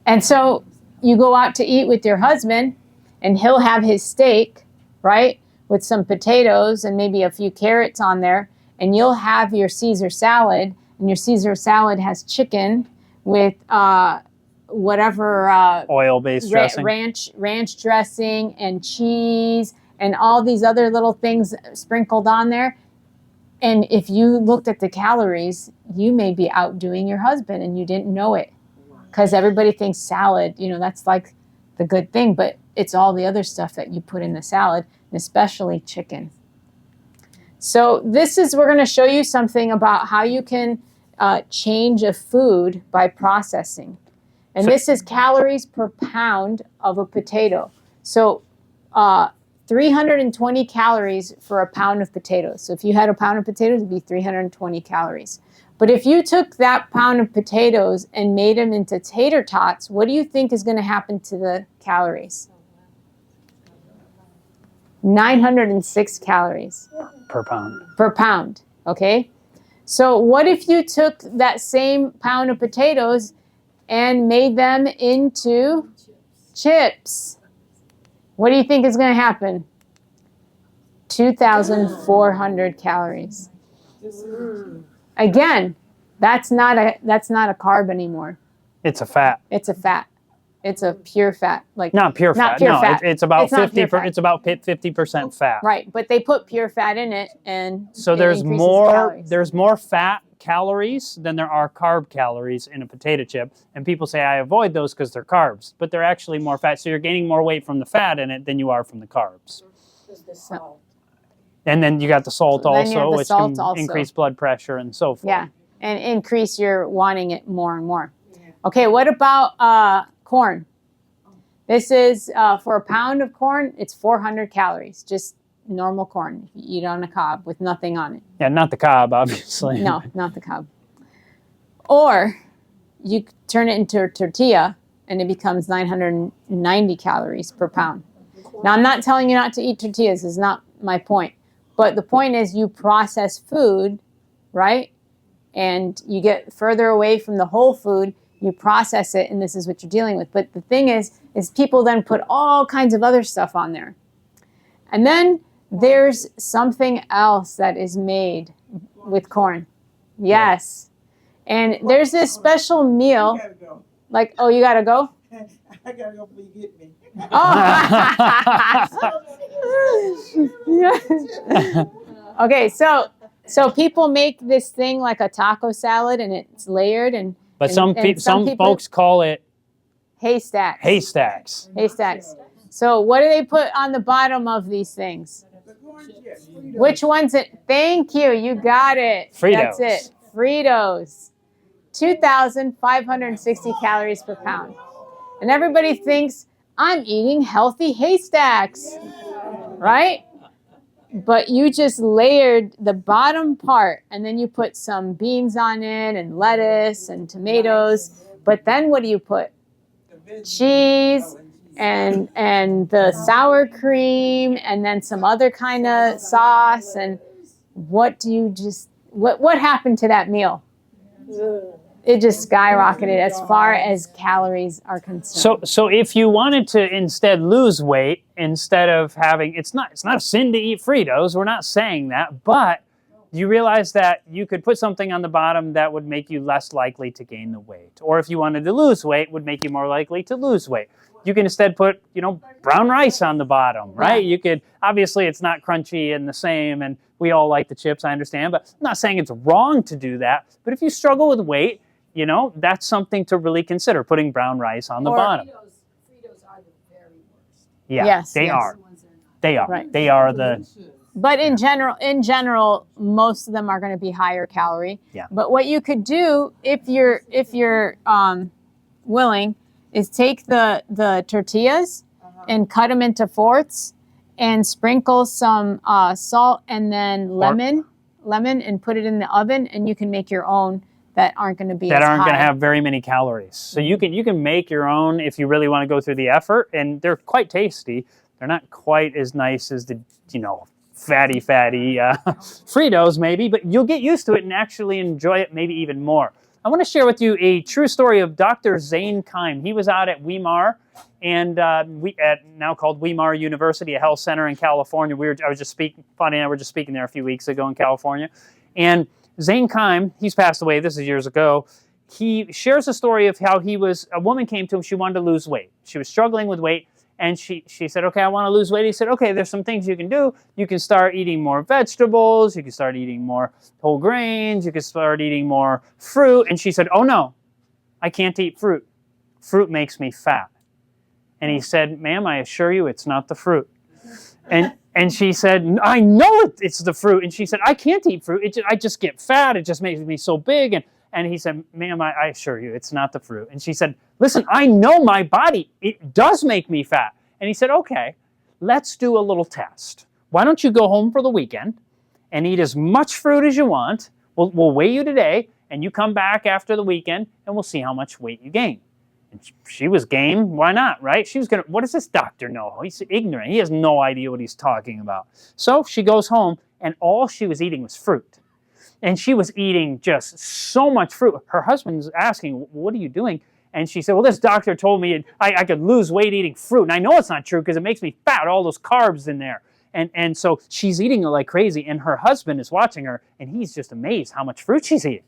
And so you go out to eat with your husband, and he'll have his steak, right, with some potatoes and maybe a few carrots on there, and you'll have your Caesar salad, and your Caesar salad has chicken with whatever oil-based dressing, ranch dressing and cheese and all these other little things sprinkled on there. And if you looked at the calories, you may be outdoing your husband and you didn't know it. Because everybody thinks salad, that's like the good thing, but it's all the other stuff that you put in the salad, and especially chicken. So we're going to show you something about how you can change a food by processing. And this is calories per pound of a potato. So 320 calories for a pound of potatoes. So if you had a pound of potatoes, it'd be 320 calories. But if you took that pound of potatoes and made them into tater tots, what do you think is going to happen to the calories? 906 calories. Per pound. Per pound, okay? So what if you took that same pound of potatoes and made them into chips? What do you think is going to happen? 2,400 calories. Again, that's not a carb anymore. It's a fat. It's a fat. It's a pure fat. Not pure fat. It's about 50%. It's about 50% fat. Right, but they put pure fat in it, and so there's more fat calories than there are carb calories in a potato chip. And people say I avoid those because they're carbs, but they're actually more fat. So you're gaining more weight from the fat in it than you are from the carbs. And then you got the salt also, which can increase blood pressure and so forth. Yeah, and increase your wanting it more and more. Okay, what about corn? This is, for a pound of corn, it's 400 calories, just normal corn. You eat on a cob with nothing on it. Yeah, not the cob, obviously. No, not the cob. Or you turn it into a tortilla, and it becomes 990 calories per pound. Now, I'm not telling you not to eat tortillas. This is not my point. But the point is you process food, right? And you get further away from the whole food. You process it, and this is what you're dealing with. But the thing is people then put all kinds of other stuff on there. And then there's something else that is made with corn. Yes. And there's this special I meal. gotta go. Like, oh, you gotta go? I gotta go before you get me. Oh. Okay, so people make this thing like a taco salad, and it's layered, and But and some people folks call it haystacks. haystacks. Haystacks. So what do they put on the bottom of these things? The corn chips. Which one's it? Thank you. You got it. Fritos. That's it. Fritos. 2,560 calories per pound. And everybody thinks, I'm eating healthy haystacks, right? But you just layered the bottom part, and then you put some beans on it, and lettuce, and tomatoes. But then what do you put? Cheese, and the sour cream, and then some other kind of sauce. And what happened to that meal? It just skyrocketed as far as calories are concerned. So if you wanted to instead lose weight, instead of having, it's not a sin to eat Fritos, we're not saying that, but you realize that you could put something on the bottom that would make you less likely to gain the weight. Or if you wanted to lose weight, would make you more likely to lose weight. You can instead put, brown rice on the bottom, right? Yeah. You could, obviously it's not crunchy and the same, and we all like the chips, I understand, but I'm not saying it's wrong to do that. But if you struggle with weight, that's something to really consider, putting brown rice on the bottom. Fritos are the very worst. Yeah, Yes, they yes. are. The ones that are not. They are. Right. They are the... But in general, most of them are going to be higher calorie. Yeah. But what you could do, if you're willing, is take the tortillas and cut them into fourths, and sprinkle some salt and then lemon, and put it in the oven, and you can make your own that aren't going to be that as aren't going to high. have very many calories. So you can make your own if you really want to go through the effort, and they're quite tasty. They're not quite as nice as the fatty Fritos maybe, but you'll get used to it and actually enjoy it maybe even more. I want to share with you a true story of Dr. Zane Keim. He was out at Weimar, and now called Weimar University, a health center in California. Fadia and I were just speaking there a few weeks ago in California, and Zane Keim, he's passed away, this is years ago, he shares a story of how a woman came to him, she wanted to lose weight. She was struggling with weight, and she said, okay, I want to lose weight. He said, okay, there's some things you can do. You can start eating more vegetables, you can start eating more whole grains, you can start eating more fruit. And she said, oh no, I can't eat fruit. Fruit makes me fat. And he said, ma'am, I assure you it's not the fruit. And she said, I know it's the fruit. And she said, I can't eat fruit. I just get fat. It just makes me so big. And he said, ma'am, I assure you, it's not the fruit. And she said, listen, I know my body. It does make me fat. And he said, okay, let's do a little test. Why don't you go home for the weekend and eat as much fruit as you want. We'll weigh you today, and you come back after the weekend, and we'll see how much weight you gain. And she was game. Why not, right? She was going to, what does this doctor know? He's ignorant. He has no idea what he's talking about. So she goes home, and all she was eating was fruit. And she was eating just so much fruit. Her husband's asking, what are you doing? And she said, well, this doctor told me I could lose weight eating fruit. And I know it's not true because it makes me fat, all those carbs in there. And so she's eating it like crazy. And her husband is watching her, and he's just amazed how much fruit she's eating.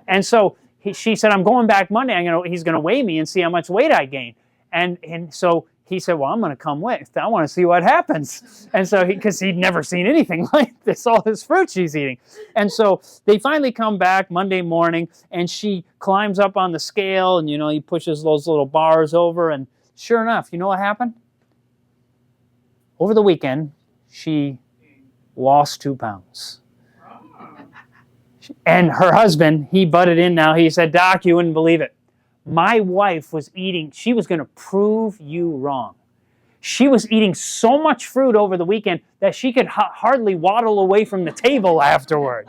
And so she said, I'm going back Monday. He's going to weigh me and see how much weight I gain. And so he said, well, I'm going to come with. I want to see what happens. And so because he'd never seen anything like this, all this fruit she's eating. And so they finally come back Monday morning, and she climbs up on the scale, and, he pushes those little bars over. And sure enough, you know what happened? Over the weekend, she lost 2 pounds. And her husband, he butted in now. He said, Doc, you wouldn't believe it. My wife was eating, she was going to prove you wrong. She was eating so much fruit over the weekend that she could hardly waddle away from the table afterward.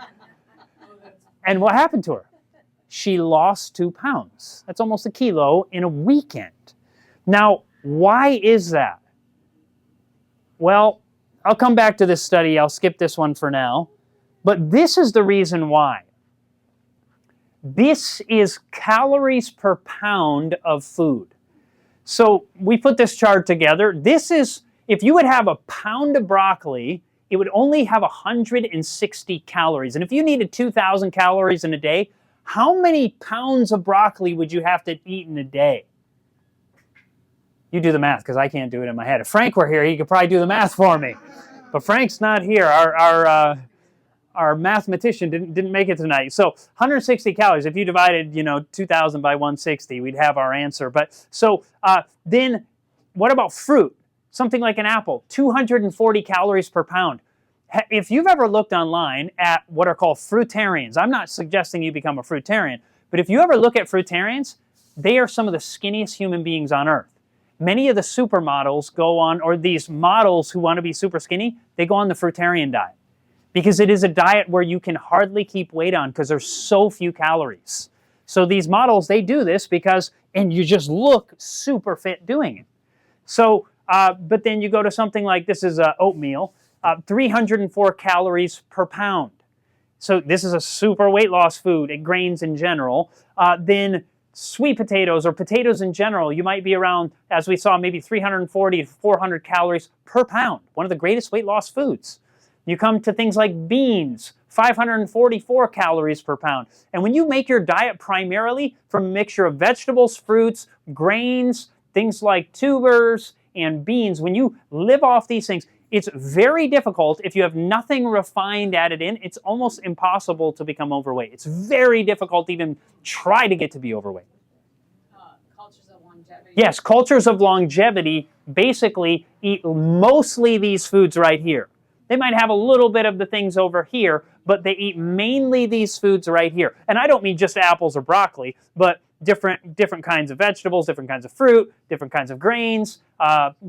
And what happened to her? She lost 2 pounds. That's almost a kilo in a weekend. Now, why is that? Well, I'll come back to this study. I'll skip this one for now. But this is the reason why. This is calories per pound of food. So we put this chart together. This is, if you would have a pound of broccoli, it would only have 160 calories. And if you needed 2,000 calories in a day, How many pounds of broccoli would you have to eat in a day? You do the math, because I can't do it in my head. If Frank were here, he could probably do the math for me. But Frank's not here. Our mathematician didn't make it tonight. So 160 calories. If you divided, 2,000 by 160, we'd have our answer. But so then, what about fruit? Something like an apple, 240 calories per pound. If you've ever looked online at what are called fruitarians, I'm not suggesting you become a fruitarian, but if you ever look at fruitarians, they are some of the skinniest human beings on earth. Many of the supermodels go on, or these models who want to be super skinny, they go on the fruitarian diet. Because it is a diet where you can hardly keep weight on because there's so few calories. So these models, they do this because, and you just look super fit doing it. So, but then you go to something like, this is oatmeal, 304 calories per pound. So this is a super weight loss food, and grains in general. Then sweet potatoes or potatoes in general, you might be around, as we saw, maybe 340 to 400 calories per pound. One of the greatest weight loss foods. You come to things like beans, 544 calories per pound. And when you make your diet primarily from a mixture of vegetables, fruits, grains, things like tubers and beans, when you live off these things, it's very difficult. If you have nothing refined added in, it's almost impossible to become overweight. It's very difficult to even try to get to be overweight. Cultures of longevity. Yes, cultures of longevity basically eat mostly these foods right here. They might have a little bit of the things over here, but they eat mainly these foods right here. And I don't mean just apples or broccoli, but different kinds of vegetables, different kinds of fruit, different kinds of grains,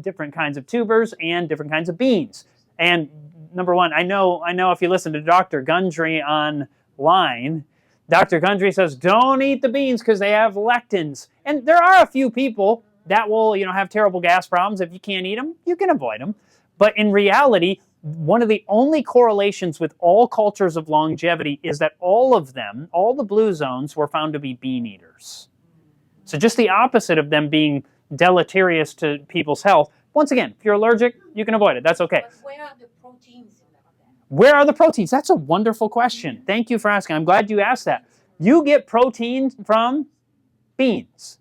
different kinds of tubers, and different kinds of beans. And number one, I know if you listen to Dr. Gundry online, Dr. Gundry says, don't eat the beans because they have lectins. And there are a few people that will, have terrible gas problems. If you can't eat them, you can avoid them. But in reality, one of the only correlations with all cultures of longevity is that all of them, all the blue zones, were found to be bean eaters. So just the opposite of them being deleterious to people's health. Once again, if you're allergic, you can avoid it. That's okay. But where are the proteins in that? Where are the proteins? That's a wonderful question. Thank you for asking. I'm glad you asked that. You get protein from beans.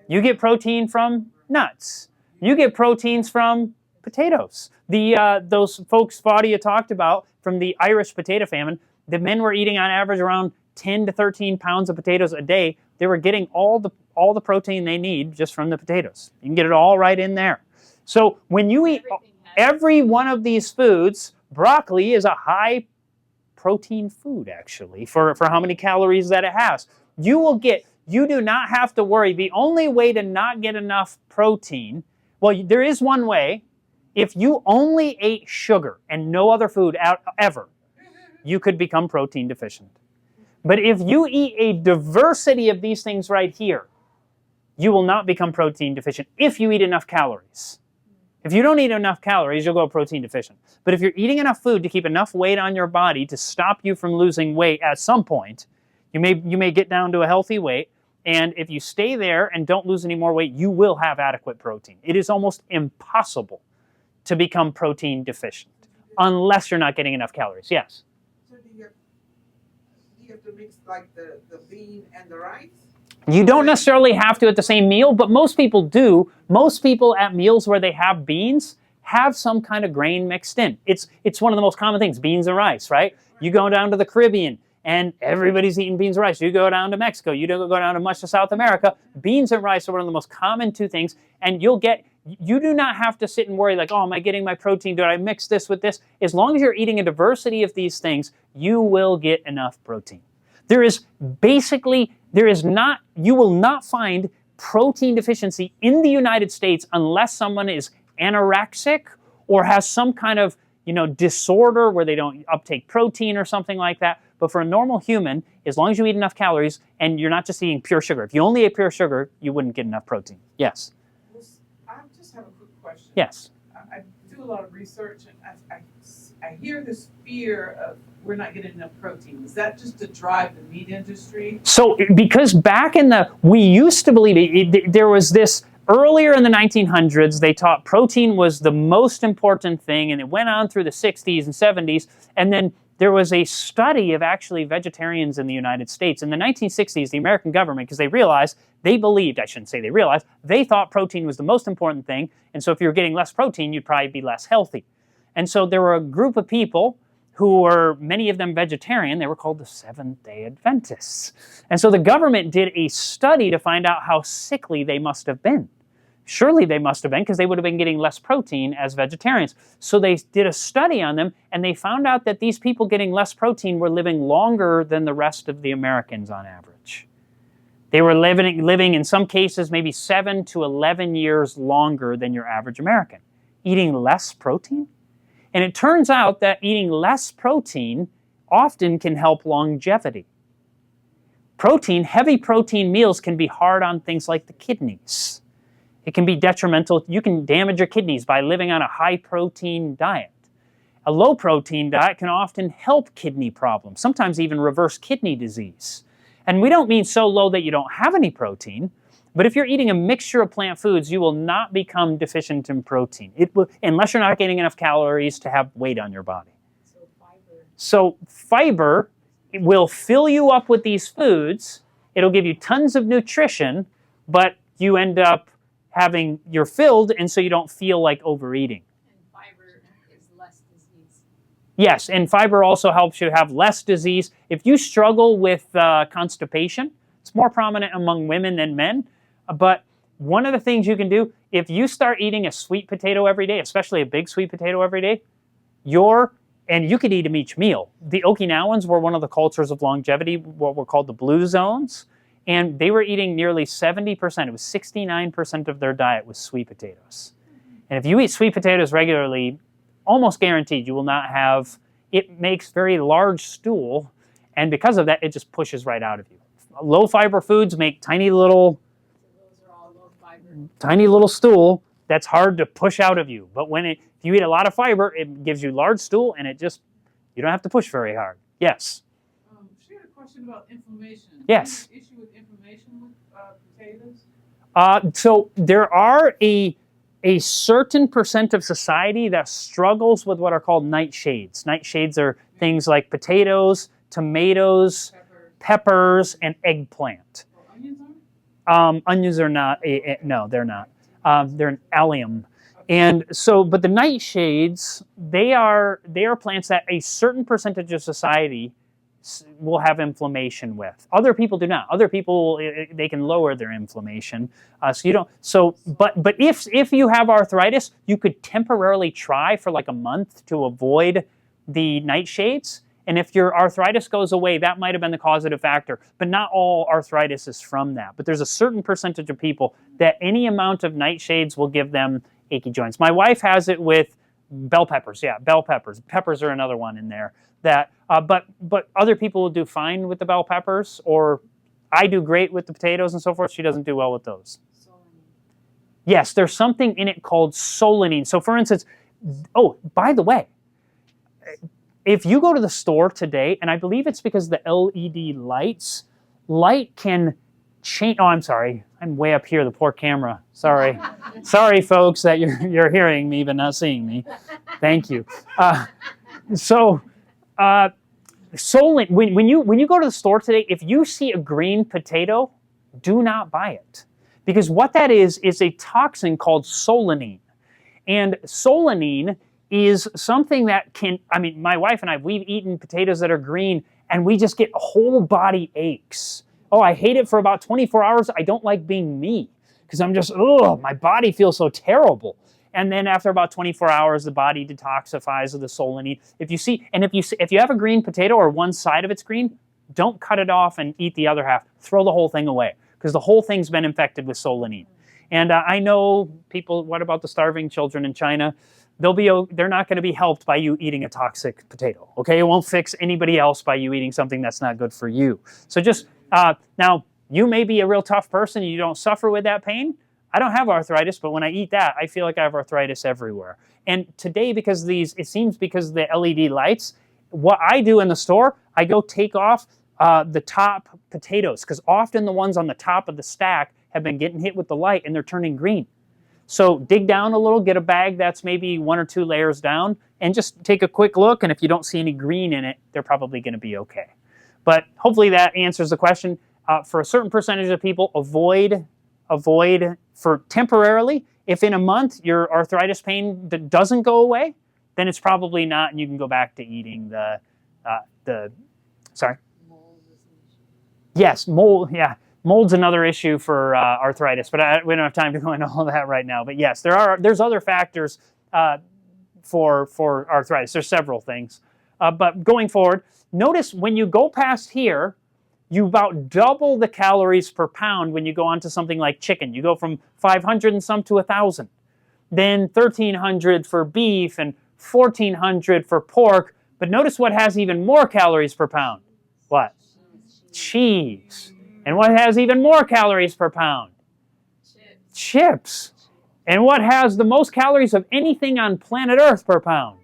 You get protein from nuts. You get proteins from potatoes. Those folks Fadia talked about from the Irish potato famine, the men were eating on average around 10 to 13 pounds of potatoes a day. They were getting all the protein they need just from the potatoes. You can get it all right in there. So when you eat every one of these foods, broccoli is a high protein food actually for how many calories that it has. You do not have to worry. The only way to not get enough protein, well, there is one way. If you only ate sugar and no other food ever, you could become protein deficient. But if you eat a diversity of these things right here, you will not become protein deficient if you eat enough calories. If you don't eat enough calories, you'll go protein deficient. But if you're eating enough food to keep enough weight on your body to stop you from losing weight at some point, you may get down to a healthy weight, and if you stay there and don't lose any more weight, you will have adequate protein. It is almost impossible to become protein deficient unless you're not getting enough calories. Yes? So do you have to mix like the bean and the rice? You don't necessarily have to at the same meal, but most people do. Most people at meals where they have beans have some kind of grain mixed in. It's one of the most common things, beans and rice, right? You go down to the Caribbean and everybody's eating beans and rice. You go down to Mexico, you don't go down to much of South America, beans and rice are one of the most common two things, and you do not have to sit and worry like, oh, am I getting my protein? Did I mix this with this? As long as you're eating a diversity of these things, you will get enough protein. You will not find protein deficiency in the United States unless someone is anorexic or has some kind of, disorder where they don't uptake protein or something like that. But for a normal human, as long as you eat enough calories and you're not just eating pure sugar. If you only ate pure sugar, you wouldn't get enough protein. Yes? I just have a quick question. Yes. I do a lot of research, and I hear this fear of we're not getting enough protein. Is that just to drive the meat industry? So, because back we used to believe there was this, earlier in the 1900s, they taught protein was the most important thing, and it went on through the 60s and 70s, and then there was a study of actually vegetarians in the United States. In the 1960s, the American government, because they realized, they believed, I shouldn't say they realized, they thought protein was the most important thing, and so if you were getting less protein, you'd probably be less healthy. And so there were a group of people who were, many of them vegetarian. They were called the Seventh-day Adventists. And so the government did a study to find out how sickly they must have been. Surely they must have been, because they would have been getting less protein as vegetarians. So they did a study on them, and they found out that these people getting less protein were living longer than the rest of the Americans on average. They were living in some cases maybe 7 to 11 years longer than your average American. Eating less protein? And it turns out that eating less protein often can help longevity. Heavy protein meals can be hard on things like the kidneys. It can be detrimental. You can damage your kidneys by living on a high-protein diet. A low-protein diet can often help kidney problems, sometimes even reverse kidney disease. And we don't mean so low that you don't have any protein, but if you're eating a mixture of plant foods, you will not become deficient in protein, unless you're not getting enough calories to have weight on your body. So fiber will fill you up with these foods. It'll give you tons of nutrition, but you end up you're filled, and so you don't feel like overeating. And fiber is less disease. Yes, and fiber also helps you have less disease. If you struggle with constipation, it's more prominent among women than men, but one of the things you can do, if you start eating a sweet potato every day, especially a big sweet potato every day, and you could eat them each meal. The Okinawans were one of the cultures of longevity, what were called the blue zones. And they were eating nearly 70%. It was 69% of their diet was sweet potatoes. And if you eat sweet potatoes regularly, almost guaranteed you will not have, it makes very large stool. And because of that, it just pushes right out of you. Low fiber foods make tiny little stool that's hard to push out of you. But if you eat a lot of fiber, it gives you large stool, and you don't have to push very hard. Yes? She had a question about inflammation. Yes. Any issue with inflammation with potatoes? So there are a certain percent of society that struggles with what are called nightshades. Nightshades are things like potatoes, tomatoes, peppers, and eggplant. Oh, onions are? Onions are not. No, they're not. They're an allium. And so, but the nightshades, they are plants that a certain percentage of society will have inflammation with. Other people do not. Other people, they can lower their inflammation. So you don't. So, but if you have arthritis, you could temporarily try for like a month to avoid the nightshades. And if your arthritis goes away, that might have been the causative factor. But not all arthritis is from that. But there's a certain percentage of people that any amount of nightshades will give them achy joints. My wife has it with bell peppers. Yeah, bell peppers. Peppers are another one in there. But other people will do fine with the bell peppers, or I do great with the potatoes and so forth. She doesn't do well with those. Solanine. Yes, there's something in it called solanine. So for instance, oh, by the way, if you go to the store today, and I believe it's because the LED light can change. Oh, I'm sorry. I'm way up here, the poor camera. Sorry. Sorry, folks, that you're hearing me but not seeing me. Thank you. When you go to the store today, if you see a green potato, do not buy it. Because what that is a toxin called solanine. And solanine is something that my wife and I, we've eaten potatoes that are green, and we just get whole body aches. Oh, I hate it for about 24 hours. I don't like being me, because I'm just, my body feels so terrible. And then after about 24 hours, the body detoxifies of the solanine. If you have a green potato or one side of it's green, don't cut it off and eat the other half. Throw the whole thing away, because the whole thing's been infected with solanine. And I know people, what about the starving children in China? They're not going to be helped by you eating a toxic potato, okay? It won't fix anybody else by you eating something that's not good for you. So just, now, you may be a real tough person and you don't suffer with that pain. I don't have arthritis, but when I eat that, I feel like I have arthritis everywhere. And today, because of the LED lights, what I do in the store, I go take off the top potatoes, because often the ones on the top of the stack have been getting hit with the light and they're turning green. So dig down a little, get a bag that's maybe 1 or 2 layers down, and just take a quick look, and if you don't see any green in it, they're probably going to be okay. But hopefully that answers the question. For a certain percentage of people, avoid for temporarily. If in a month your arthritis pain doesn't go away, then it's probably not, and you can go back to eating sorry? Yes, mold, yeah. Mold's another issue for arthritis, but we don't have time to go into all that right now. But yes, there's other factors for arthritis. There's several things. But going forward, notice when you go past here, you about double the calories per pound when you go on to something like chicken. You go from 500 and some to 1,000. Then 1,300 for beef and 1,400 for pork. But notice what has even more calories per pound. What? Cheese. And what has even more calories per pound? Chips. And what has the most calories of anything on planet Earth per pound?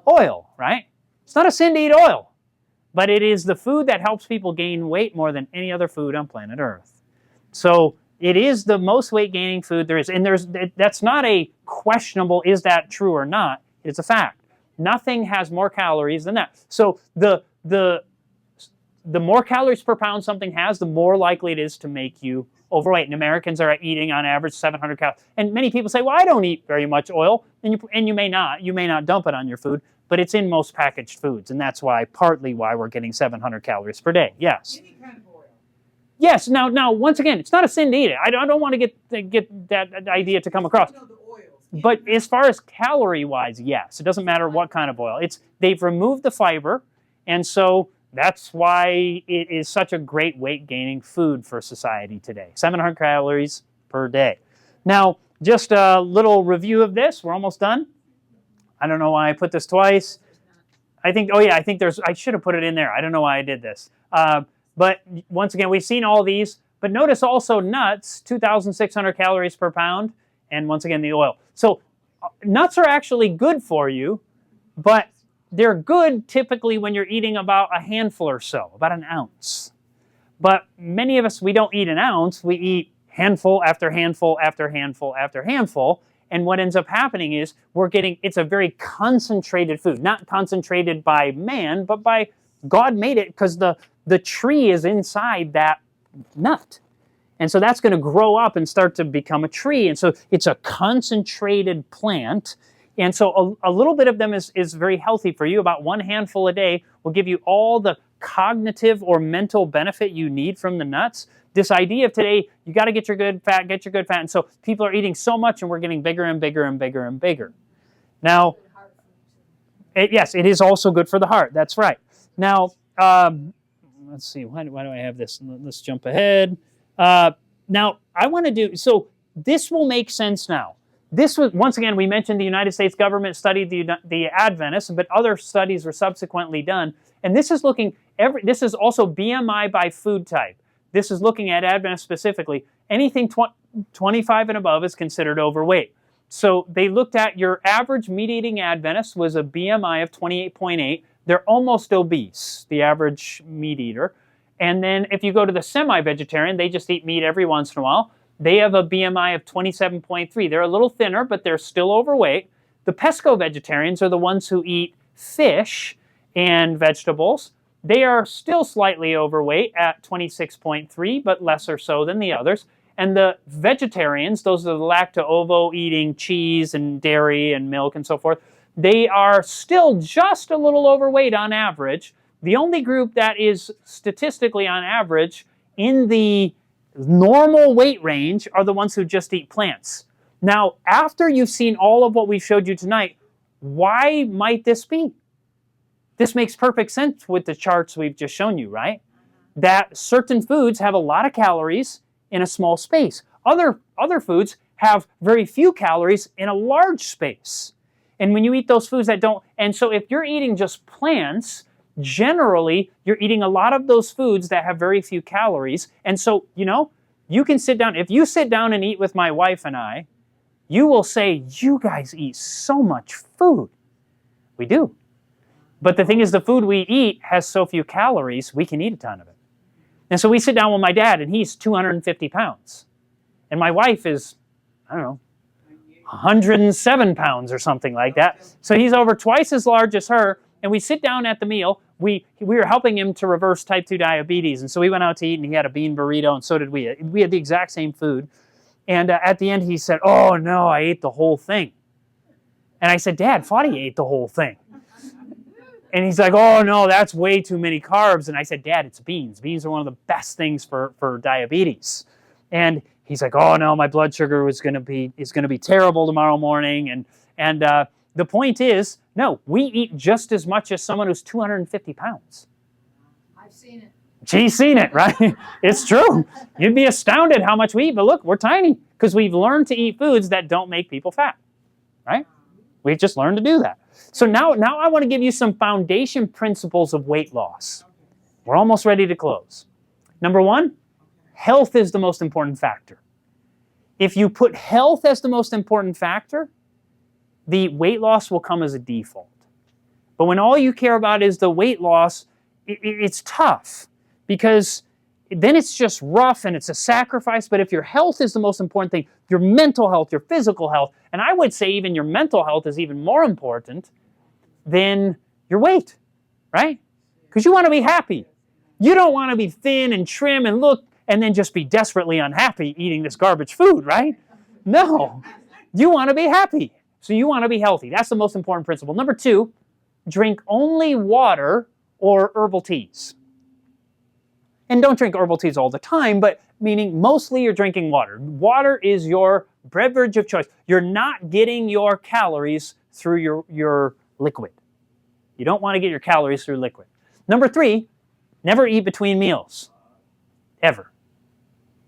Oil, right? It's not a sin to eat oil, but it is the food that helps people gain weight more than any other food on planet Earth. So it is the most weight-gaining food there is. And that's not a questionable, is that true or not? It's a fact. Nothing has more calories than that. So the more calories per pound something has, the more likely it is to make you overweight. And Americans are eating on average 700 calories. And many people say, well, I don't eat very much oil. And you may not. You may not dump it on your food, but it's in most packaged foods. And that's partly why we're getting 700 calories per day. Yes. Any kind of oil. Yes. Now, once again, it's not a sin to eat it. I don't want to get that idea to come across. You know, the oils. But as far as calorie-wise, yes. It doesn't matter what kind of oil. They've removed the fiber, and so that's why it is such a great weight-gaining food for society today. 700 calories per day. Now, just a little review of this. We're almost done. I don't know why I put this twice. I should have put it in there. I don't know why I did this. But once again, we've seen all these. But notice also nuts, 2,600 calories per pound. And once again, the oil. So nuts are actually good for you, but they're good typically when you're eating about a handful or so, about an ounce. But many of us, we don't eat an ounce. We eat handful after handful after handful after handful. And what ends up happening is it's a very concentrated food. Not concentrated by man, but by God made it because the tree is inside that nut. And so that's going to grow up and start to become a tree. And so it's a concentrated plant. And so a little bit of them is very healthy for you. About 1 handful a day will give you all the cognitive or mental benefit you need from the nuts. This idea of today, you got to get your good fat, get your good fat. And so people are eating so much and we're getting bigger and bigger and bigger and bigger. Now, yes, it is also good for the heart. That's right. Now, let's see, why do I have this? Let's jump ahead. Now, I want to so this will make sense now. This was, once again, we mentioned the United States government studied the Adventists, but other studies were subsequently done. And this is this is also BMI by food type. This is looking at Adventists specifically. Anything 25 and above is considered overweight. So they looked at your average meat-eating Adventist was a BMI of 28.8. They're almost obese, the average meat eater. And then if you go to the semi-vegetarian, they just eat meat every once in a while. They have a BMI of 27.3. They're a little thinner, but they're still overweight. The pesco-vegetarians are the ones who eat fish and vegetables. They are still slightly overweight at 26.3, but lesser so than the others. And the vegetarians, those are the lacto-ovo eating cheese and dairy and milk and so forth, they are still just a little overweight on average. The only group that is statistically on average in the normal weight range are the ones who just eat plants. Now, after you've seen all of what we showed you tonight, why might this be? This makes perfect sense with the charts we've just shown you, right? That certain foods have a lot of calories in a small space. Other foods have very few calories in a large space. And when you eat those foods that don't, and so if you're eating just plants, generally, you're eating a lot of those foods that have very few calories. And so, you can sit down. If you sit down and eat with my wife and I, you will say, you guys eat so much food. We do. But the thing is, the food we eat has so few calories, we can eat a ton of it. And so we sit down with my dad, and he's 250 pounds. And my wife is, I don't know, 107 pounds or something like that. So he's over twice as large as her. And we sit down at the meal. We were helping him to reverse type 2 diabetes. And so we went out to eat, and he had a bean burrito, and so did we. We had the exact same food. And at the end, he said, "Oh, no, I ate the whole thing." And I said, "Dad, Fadia ate the whole thing." And he's like, "Oh, no, that's way too many carbs." And I said, "Dad, it's beans. Beans are one of the best things for diabetes." And he's like, "Oh, no, my blood sugar is going to be terrible tomorrow morning." And the point is, no, we eat just as much as someone who's 250 pounds. I've seen it. She's seen it, right? It's true. You'd be astounded how much we eat, but look, we're tiny because we've learned to eat foods that don't make people fat, right? We've just learned to do that. So now I want to give you some foundation principles of weight loss. We're almost ready to close. Number one, health is the most important factor. If you put health as the most important factor, the weight loss will come as a default. But when all you care about is the weight loss, it's tough because then it's just rough and it's a sacrifice. But if your health is the most important thing, your mental health, your physical health, and I would say even your mental health is even more important than your weight, right? Because you want to be happy. You don't want to be thin and trim and look and then just be desperately unhappy eating this garbage food, right? No, you want to be happy. So you want to be healthy. That's the most important principle. Number two, drink only water or herbal teas. And don't drink herbal teas all the time, but meaning mostly you're drinking water. Water is your beverage of choice. You're not getting your calories through your liquid. You don't want to get your calories through liquid. Number three, never eat between meals. Ever.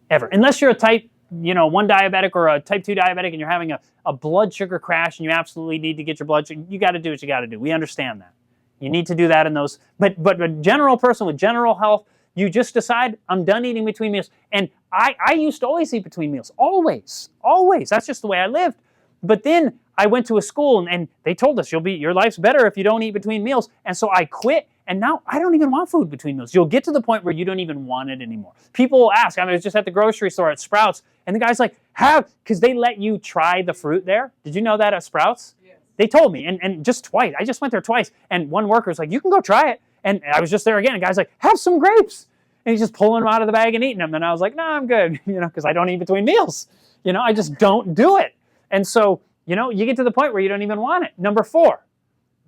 Ever. Unless you're a type 1 diabetic or a type 2 diabetic and you're having a blood sugar crash and you absolutely need to get your blood sugar, you got to do what you got to do. We understand that. You need to do that in those. But a general person with general health, you just decide, I'm done eating between meals. And I used to always eat between meals. Always. Always. That's just the way I lived. But then I went to a school and they told us your life's better if you don't eat between meals. And so I quit. And now I don't even want food between meals. You'll get to the point where you don't even want it anymore. People will ask. I was just at the grocery store at Sprouts, and the guy's like, because they let you try the fruit there. Did you know that at Sprouts? Yes. They told me, and just twice. I just went there twice, and one worker's like, you can go try it. And I was just there again, and the guy's like, have some grapes. And he's just pulling them out of the bag and eating them. And I was like, no, I'm good, because I don't eat between meals. I just don't do it. And so, you get to the point where you don't even want it. Number 4,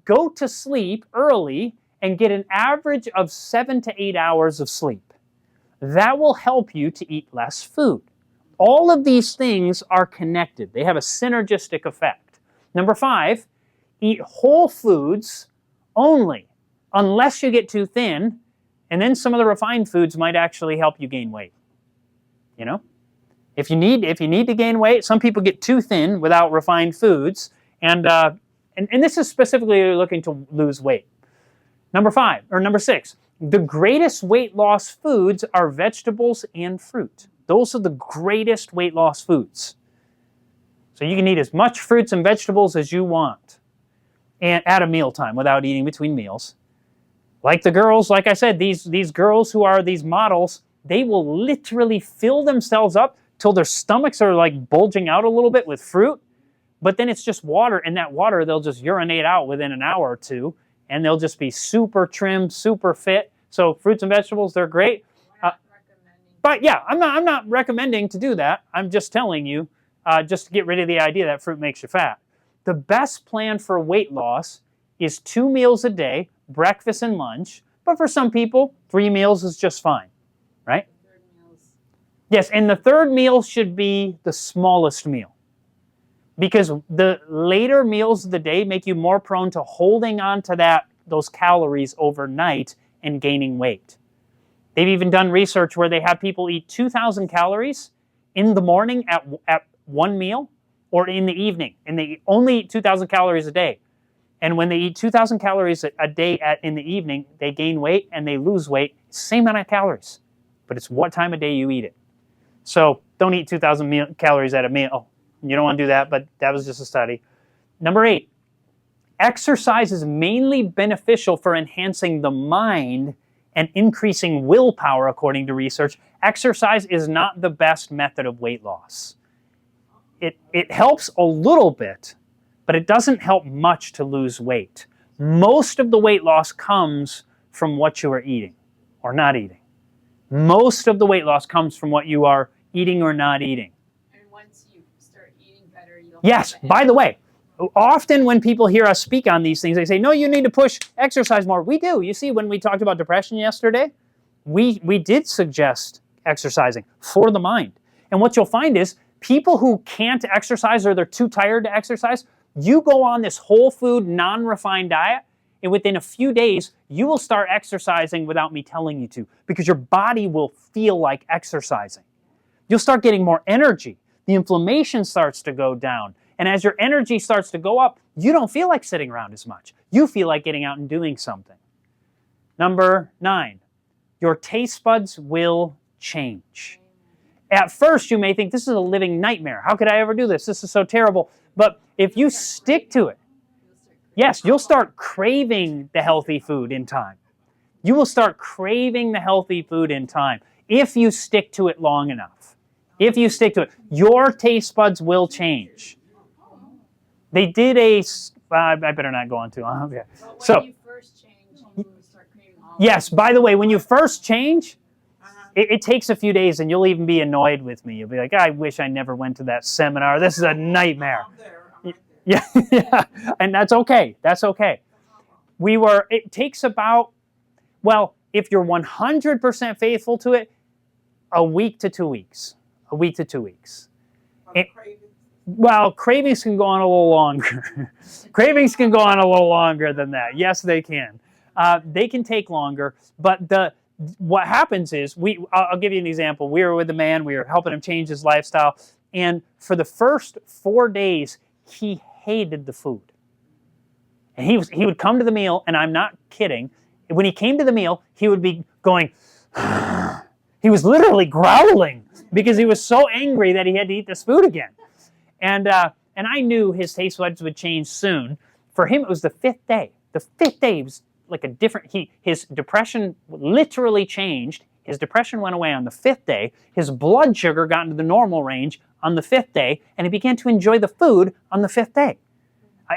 go to sleep early and get an average of 7 to 8 hours of sleep. That will help you to eat less food. All of these things are connected. They have a synergistic effect. Number 5, eat whole foods only, unless you get too thin, and then some of the refined foods might actually help you gain weight. If you need to gain weight, some people get too thin without refined foods, and this is specifically looking to lose weight. Number 6, the greatest weight loss foods are vegetables and fruit. Those are the greatest weight loss foods. So you can eat as much fruits and vegetables as you want and at a mealtime without eating between meals. Like the girls, like I said, these girls who are these models, they will literally fill themselves up till their stomachs are like bulging out a little bit with fruit, but then it's just water, and that water they'll just urinate out within an hour or two. And they'll just be super trim, super fit. So fruits and vegetables, they're great. But yeah, I'm not recommending to do that. I'm just telling you, just to get rid of the idea that fruit makes you fat. The best plan for weight loss is 2 meals a day, breakfast and lunch. But for some people, 3 meals is just fine, right? Yes, and the third meal should be the smallest meal. Because the later meals of the day make you more prone to holding on to those calories overnight and gaining weight. They've even done research where they have people eat 2,000 calories in the morning at one meal or in the evening. And they only eat 2,000 calories a day. And when they eat 2,000 calories a day in the evening, they gain weight and they lose weight. Same amount of calories. But it's what time of day you eat it. So don't eat 2,000 calories at a meal. You don't want to do that, but that was just a study. Number 8, exercise is mainly beneficial for enhancing the mind and increasing willpower, according to research. Exercise is not the best method of weight loss. It helps a little bit, but it doesn't help much to lose weight. Most of the weight loss comes from what you are eating or not eating. Most of the weight loss comes from what you are eating or not eating. And once you start eating better, you'll Yes, by the way, often when people hear us speak on these things, they say, no, you need to push exercise more. We do. You see, when we talked about depression yesterday, we did suggest exercising for the mind. And what you'll find is people who can't exercise or they're too tired to exercise, you go on this whole food, non-refined diet, and within a few days, you will start exercising without me telling you to, because your body will feel like exercising. You'll start getting more energy. The inflammation starts to go down. And as your energy starts to go up, you don't feel like sitting around as much. You feel like getting out and doing something. Number 9, your taste buds will change. At first, you may think this is a living nightmare. How could I ever do this? This is so terrible. But if you stick to it, yes, you'll start craving the healthy food in time. You will start craving the healthy food in time if you stick to it long enough. If you stick to it, your taste buds will change. They did I better not go on too long. Okay. But So, when you first change, you will start craving all yes, by the way, when you first change, it takes a few days and you'll even be annoyed with me. You'll be like, I wish I never went to that seminar. This is a nightmare. Yeah, yeah, and that's okay. That's okay. It takes about, well, if you're 100% faithful to it, a week to 2 weeks. A week to 2 weeks. Well, cravings can go on a little longer. Cravings can go on a little longer than that. Yes, they can. They can take longer, but what happens is, I'll give you an example. We were with a man, we were helping him change his lifestyle, and for the first 4 days, he hated the food. And he would come to the meal, and I'm not kidding, when he came to the meal, he would be going, he was literally growling because he was so angry that he had to eat this food again. And I knew his taste buds would change soon. For him, it was the 5th day. The 5th day was like a different, his depression literally changed. His depression went away on the 5th day. His blood sugar got into the normal range on the 5th day, and he began to enjoy the food on the 5th day.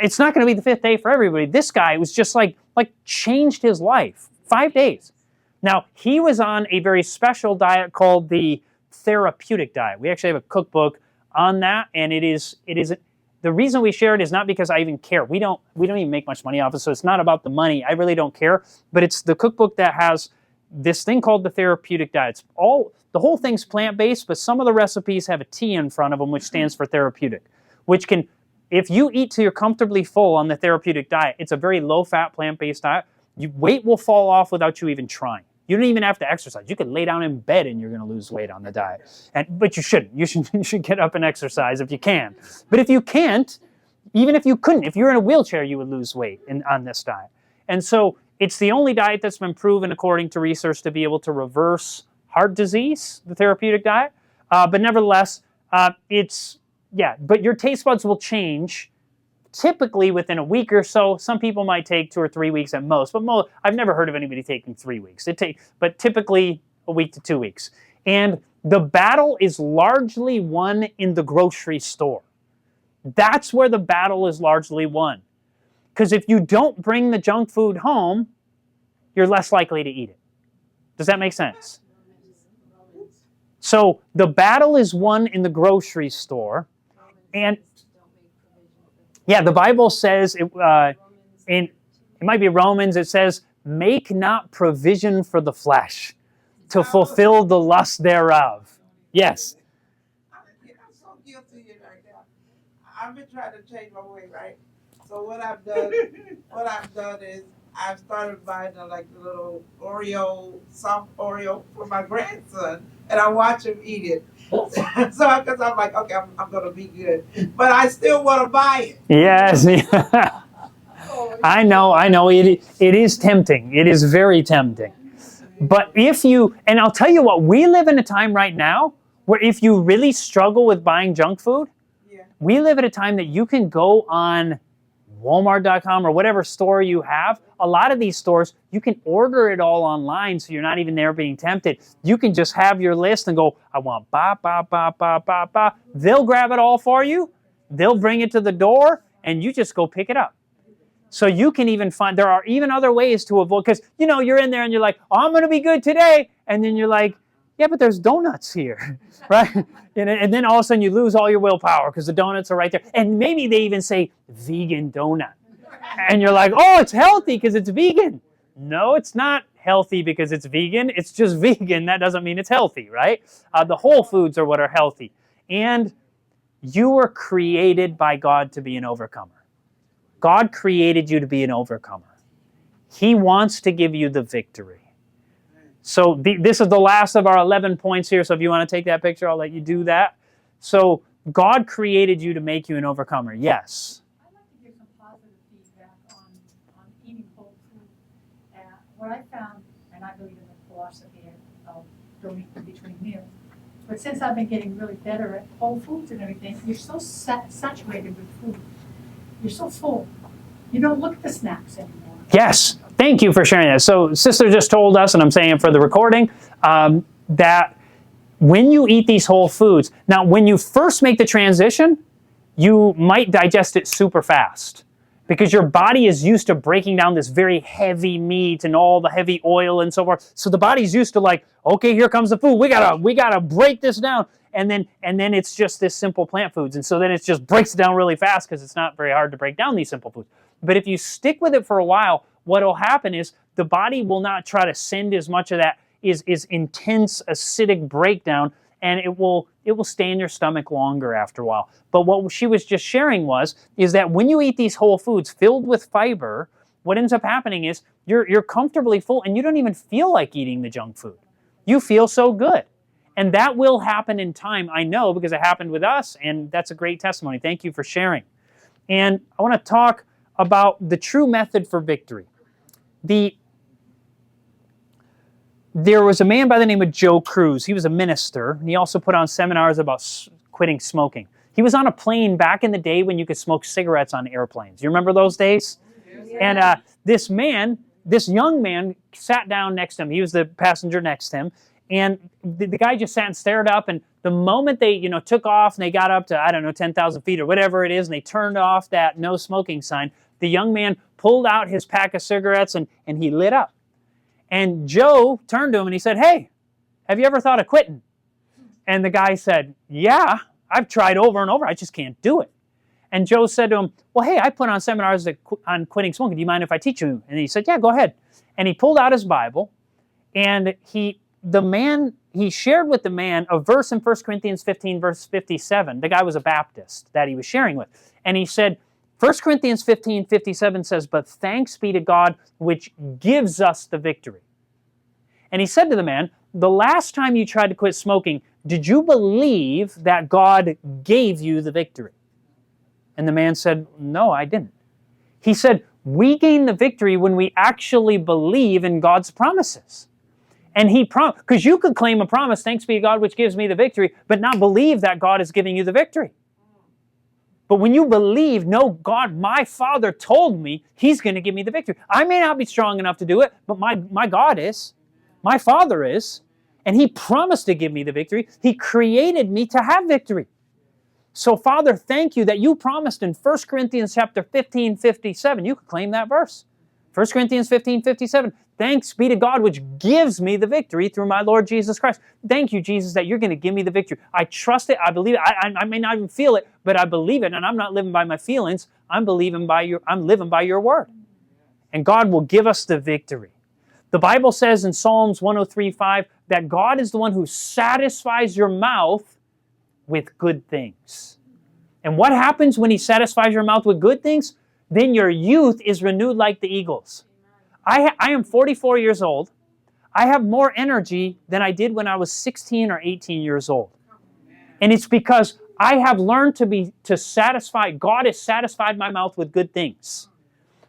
It's not going to be the 5th day for everybody. This guy was just like changed his life. 5 days. Now, he was on a very special diet called the therapeutic diet. We actually have a cookbook on that, and it is the reason we share it is not because I even care. We don't even make much money off it, so it's not about the money. I really don't care. But it's the cookbook that has this thing called the therapeutic diet. The whole thing's plant-based, but some of the recipes have a T in front of them, which stands for therapeutic, which can, if you eat till you're comfortably full on the therapeutic diet, it's a very low-fat, plant-based diet, weight will fall off without you even trying. You don't even have to exercise. You can lay down in bed and you're going to lose weight on the diet. But you shouldn't. You should get up and exercise if you can. But if you can't, even if you couldn't, if you're in a wheelchair, you would lose weight on this diet. And so it's the only diet that's been proven, according to research, to be able to reverse heart disease, the therapeutic diet. But nevertheless, but your taste buds will change typically within a week or so. Some people might take 2 or 3 weeks at most, but I've never heard of anybody taking 3 weeks. But typically a week to 2 weeks. And the battle is largely won in the grocery store. That's where the battle is largely won. Because if you don't bring the junk food home, you're less likely to eat it. Does that make sense? So the battle is won in the grocery store. And yeah, the Bible says, it might be Romans, it says, make not provision for the flesh to fulfill the lust thereof. Yes. I'm so guilty right now. I've been trying to change my weight, right? So what I've done is I've started buying the little soft Oreo for my grandson, and I watch him eat it. So because I'm like, okay, I'm gonna be good, but I still want to buy it. Yes. I know. It is tempting. It is very tempting. But and I'll tell you what, we live in a time right now where if you really struggle with buying junk food, we live at a time that you can go on Walmart.com or whatever store you have, a lot of these stores, you can order it all online so you're not even there being tempted. You can just have your list and go, I want ba, ba, ba, ba, ba, ba. They'll grab it all for you. They'll bring it to the door and you just go pick it up. So you can even find, there are even other ways to avoid, because, you know, you're in there and you're like, oh, I'm going to be good today. And then you're like, yeah, but there's donuts here, right? And then all of a sudden you lose all your willpower because the donuts are right there. And maybe they even say vegan donut. And you're like, oh, it's healthy because it's vegan. No, it's not healthy because it's vegan. It's just vegan. That doesn't mean it's healthy, right? The whole foods are what are healthy. And you were created by God to be an overcomer. God created you to be an overcomer. He wants to give you the victory. So this is the last of our 11 points here. So if you want to take that picture, I'll let you do that. So God created you to make you an overcomer. Yes. I'd like to give some positive feedback on eating whole food. What I found, and I believe in the philosophy of don't eat between meals, but since I've been getting really better at whole foods and everything, you're so saturated with food. You're so full. You don't look at the snacks anymore. Yes. Thank you for sharing that. So Sister just told us, and I'm saying it for the recording, that when you eat these whole foods, now when you first make the transition, you might digest it super fast because your body is used to breaking down this very heavy meat and all the heavy oil and so forth. So the body's used to like, okay, here comes the food. We gotta break this down. And then it's just this simple plant foods. And so then it just breaks it down really fast because it's not very hard to break down these simple foods. But if you stick with it for a while, what will happen is the body will not try to send as much of that is intense acidic breakdown, and it will stay in your stomach longer after a while. But what she was just sharing is that when you eat these whole foods filled with fiber, what ends up happening is you're comfortably full and you don't even feel like eating the junk food. You feel so good. And that will happen in time, I know, because it happened with us, and that's a great testimony. Thank you for sharing. And I want to talk about the true method for victory. There was a man by the name of Joe Kreuzer. He was a minister, and he also put on seminars about quitting smoking. He was on a plane back in the day when you could smoke cigarettes on airplanes. You remember those days? Yeah. And this young man sat down next to him. He was the passenger next to him. And the guy just sat and stared up, and the moment they, took off and they got up to, 10,000 feet or whatever it is, and they turned off that no smoking sign, the young man pulled out his pack of cigarettes and he lit up. And Joe turned to him and he said, hey, have you ever thought of quitting? And the guy said, yeah, I've tried over and over. I just can't do it. And Joe said to him, well, hey, I put on seminars on quitting smoking. Do you mind if I teach you? And he said, yeah, go ahead. And he pulled out his Bible, and he shared with the man a verse in 1 Corinthians 15, verse 57. The guy was a Baptist that he was sharing with. And he said, 1 Corinthians 15, 57 says, but thanks be to God, which gives us the victory. And he said to the man, the last time you tried to quit smoking, did you believe that God gave you the victory? And the man said, no, I didn't. He said, we gain the victory when we actually believe in God's promises. And he promised, because you could claim a promise, thanks be to God, which gives me the victory, but not believe that God is giving you the victory. But when you believe, no, God, my Father told me He's going to give me the victory. I may not be strong enough to do it, but my God is. My Father is. And He promised to give me the victory. He created me to have victory. So, Father, thank you that you promised in 1 Corinthians chapter 15, 57. You could claim that verse. 1 Corinthians 15, 57. Thanks be to God, which gives me the victory through my Lord Jesus Christ. Thank you, Jesus, that you're going to give me the victory. I trust it. I believe it. I may not even feel it, but I believe it. And I'm not living by my feelings. I'm living by your word. And God will give us the victory. The Bible says in Psalms 103:5 that God is the one who satisfies your mouth with good things. And what happens when He satisfies your mouth with good things? Then your youth is renewed like the eagles. I am 44 years old. I have more energy than I did when I was 16 or 18 years old. And it's because I have learned to satisfy, God has satisfied my mouth with good things.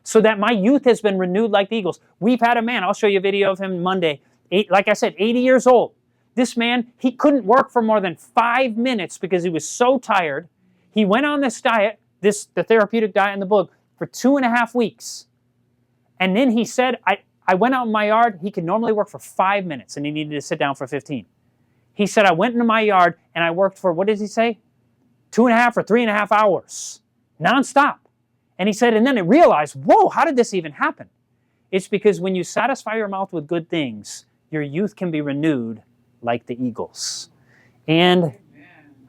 So that my youth has been renewed like the eagles. We've had a man, I'll show you a video of him Monday, like I said, 80 years old. This man, he couldn't work for more than 5 minutes because he was so tired. He went on this diet, the therapeutic diet in the book, for 2.5 weeks. And then he said, I went out in my yard. He could normally work for 5 minutes, and he needed to sit down for 15. He said, I went into my yard, and I worked for, what did he say? 2.5 or 3.5 hours, nonstop. And he said, and then I realized, whoa, how did this even happen? It's because when you satisfy your mouth with good things, your youth can be renewed like the eagles. And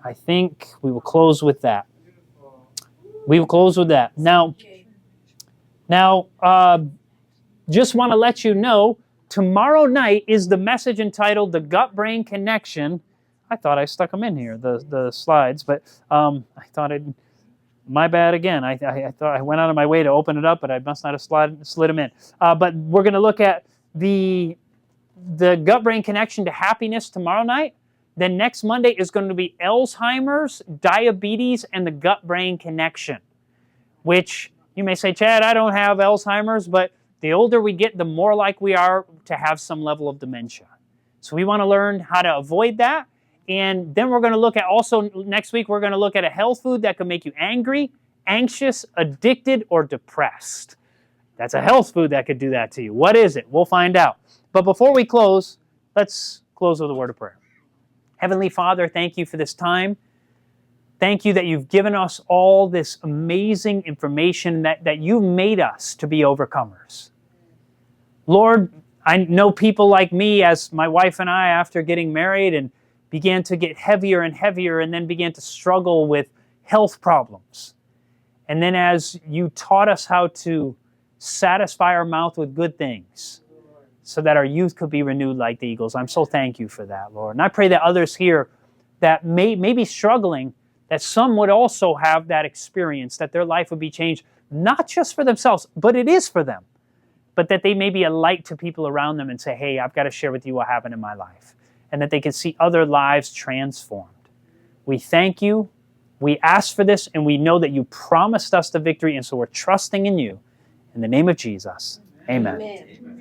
I think we will close with that. We will close with that. Now, just want to let you know, tomorrow night is the message entitled The Gut-Brain Connection. I thought I stuck them in here, the slides, but I thought my bad again. I thought I went out of my way to open it up, but I must not have slid them in. But we're going to look at the gut-brain connection to happiness tomorrow night. Then next Monday is going to be Alzheimer's, diabetes, and the gut-brain connection, which you may say, Chad, I don't have Alzheimer's, but the older we get, the more like we are to have some level of dementia. So we want to learn how to avoid that. And then we're going to look at also next week, we're going to look at a health food that can make you angry, anxious, addicted, or depressed. That's a health food that could do that to you. What is it? We'll find out. But before we close, let's close with a word of prayer. Heavenly Father, thank you for this time. Thank you that you've given us all this amazing information, that you've made us to be overcomers. Lord, I know people like me, as my wife and I, after getting married and began to get heavier and heavier and then began to struggle with health problems. And then as you taught us how to satisfy our mouth with good things so that our youth could be renewed like the eagles, I'm so thank you for that, Lord. And I pray that others here that may be struggling, that some would also have that experience, that their life would be changed, not just for themselves, but it is for them, but that they may be a light to people around them and say, hey, I've got to share with you what happened in my life, and that they can see other lives transformed. We thank you, we ask for this, and we know that you promised us the victory, and so we're trusting in you. In the name of Jesus, amen. Amen.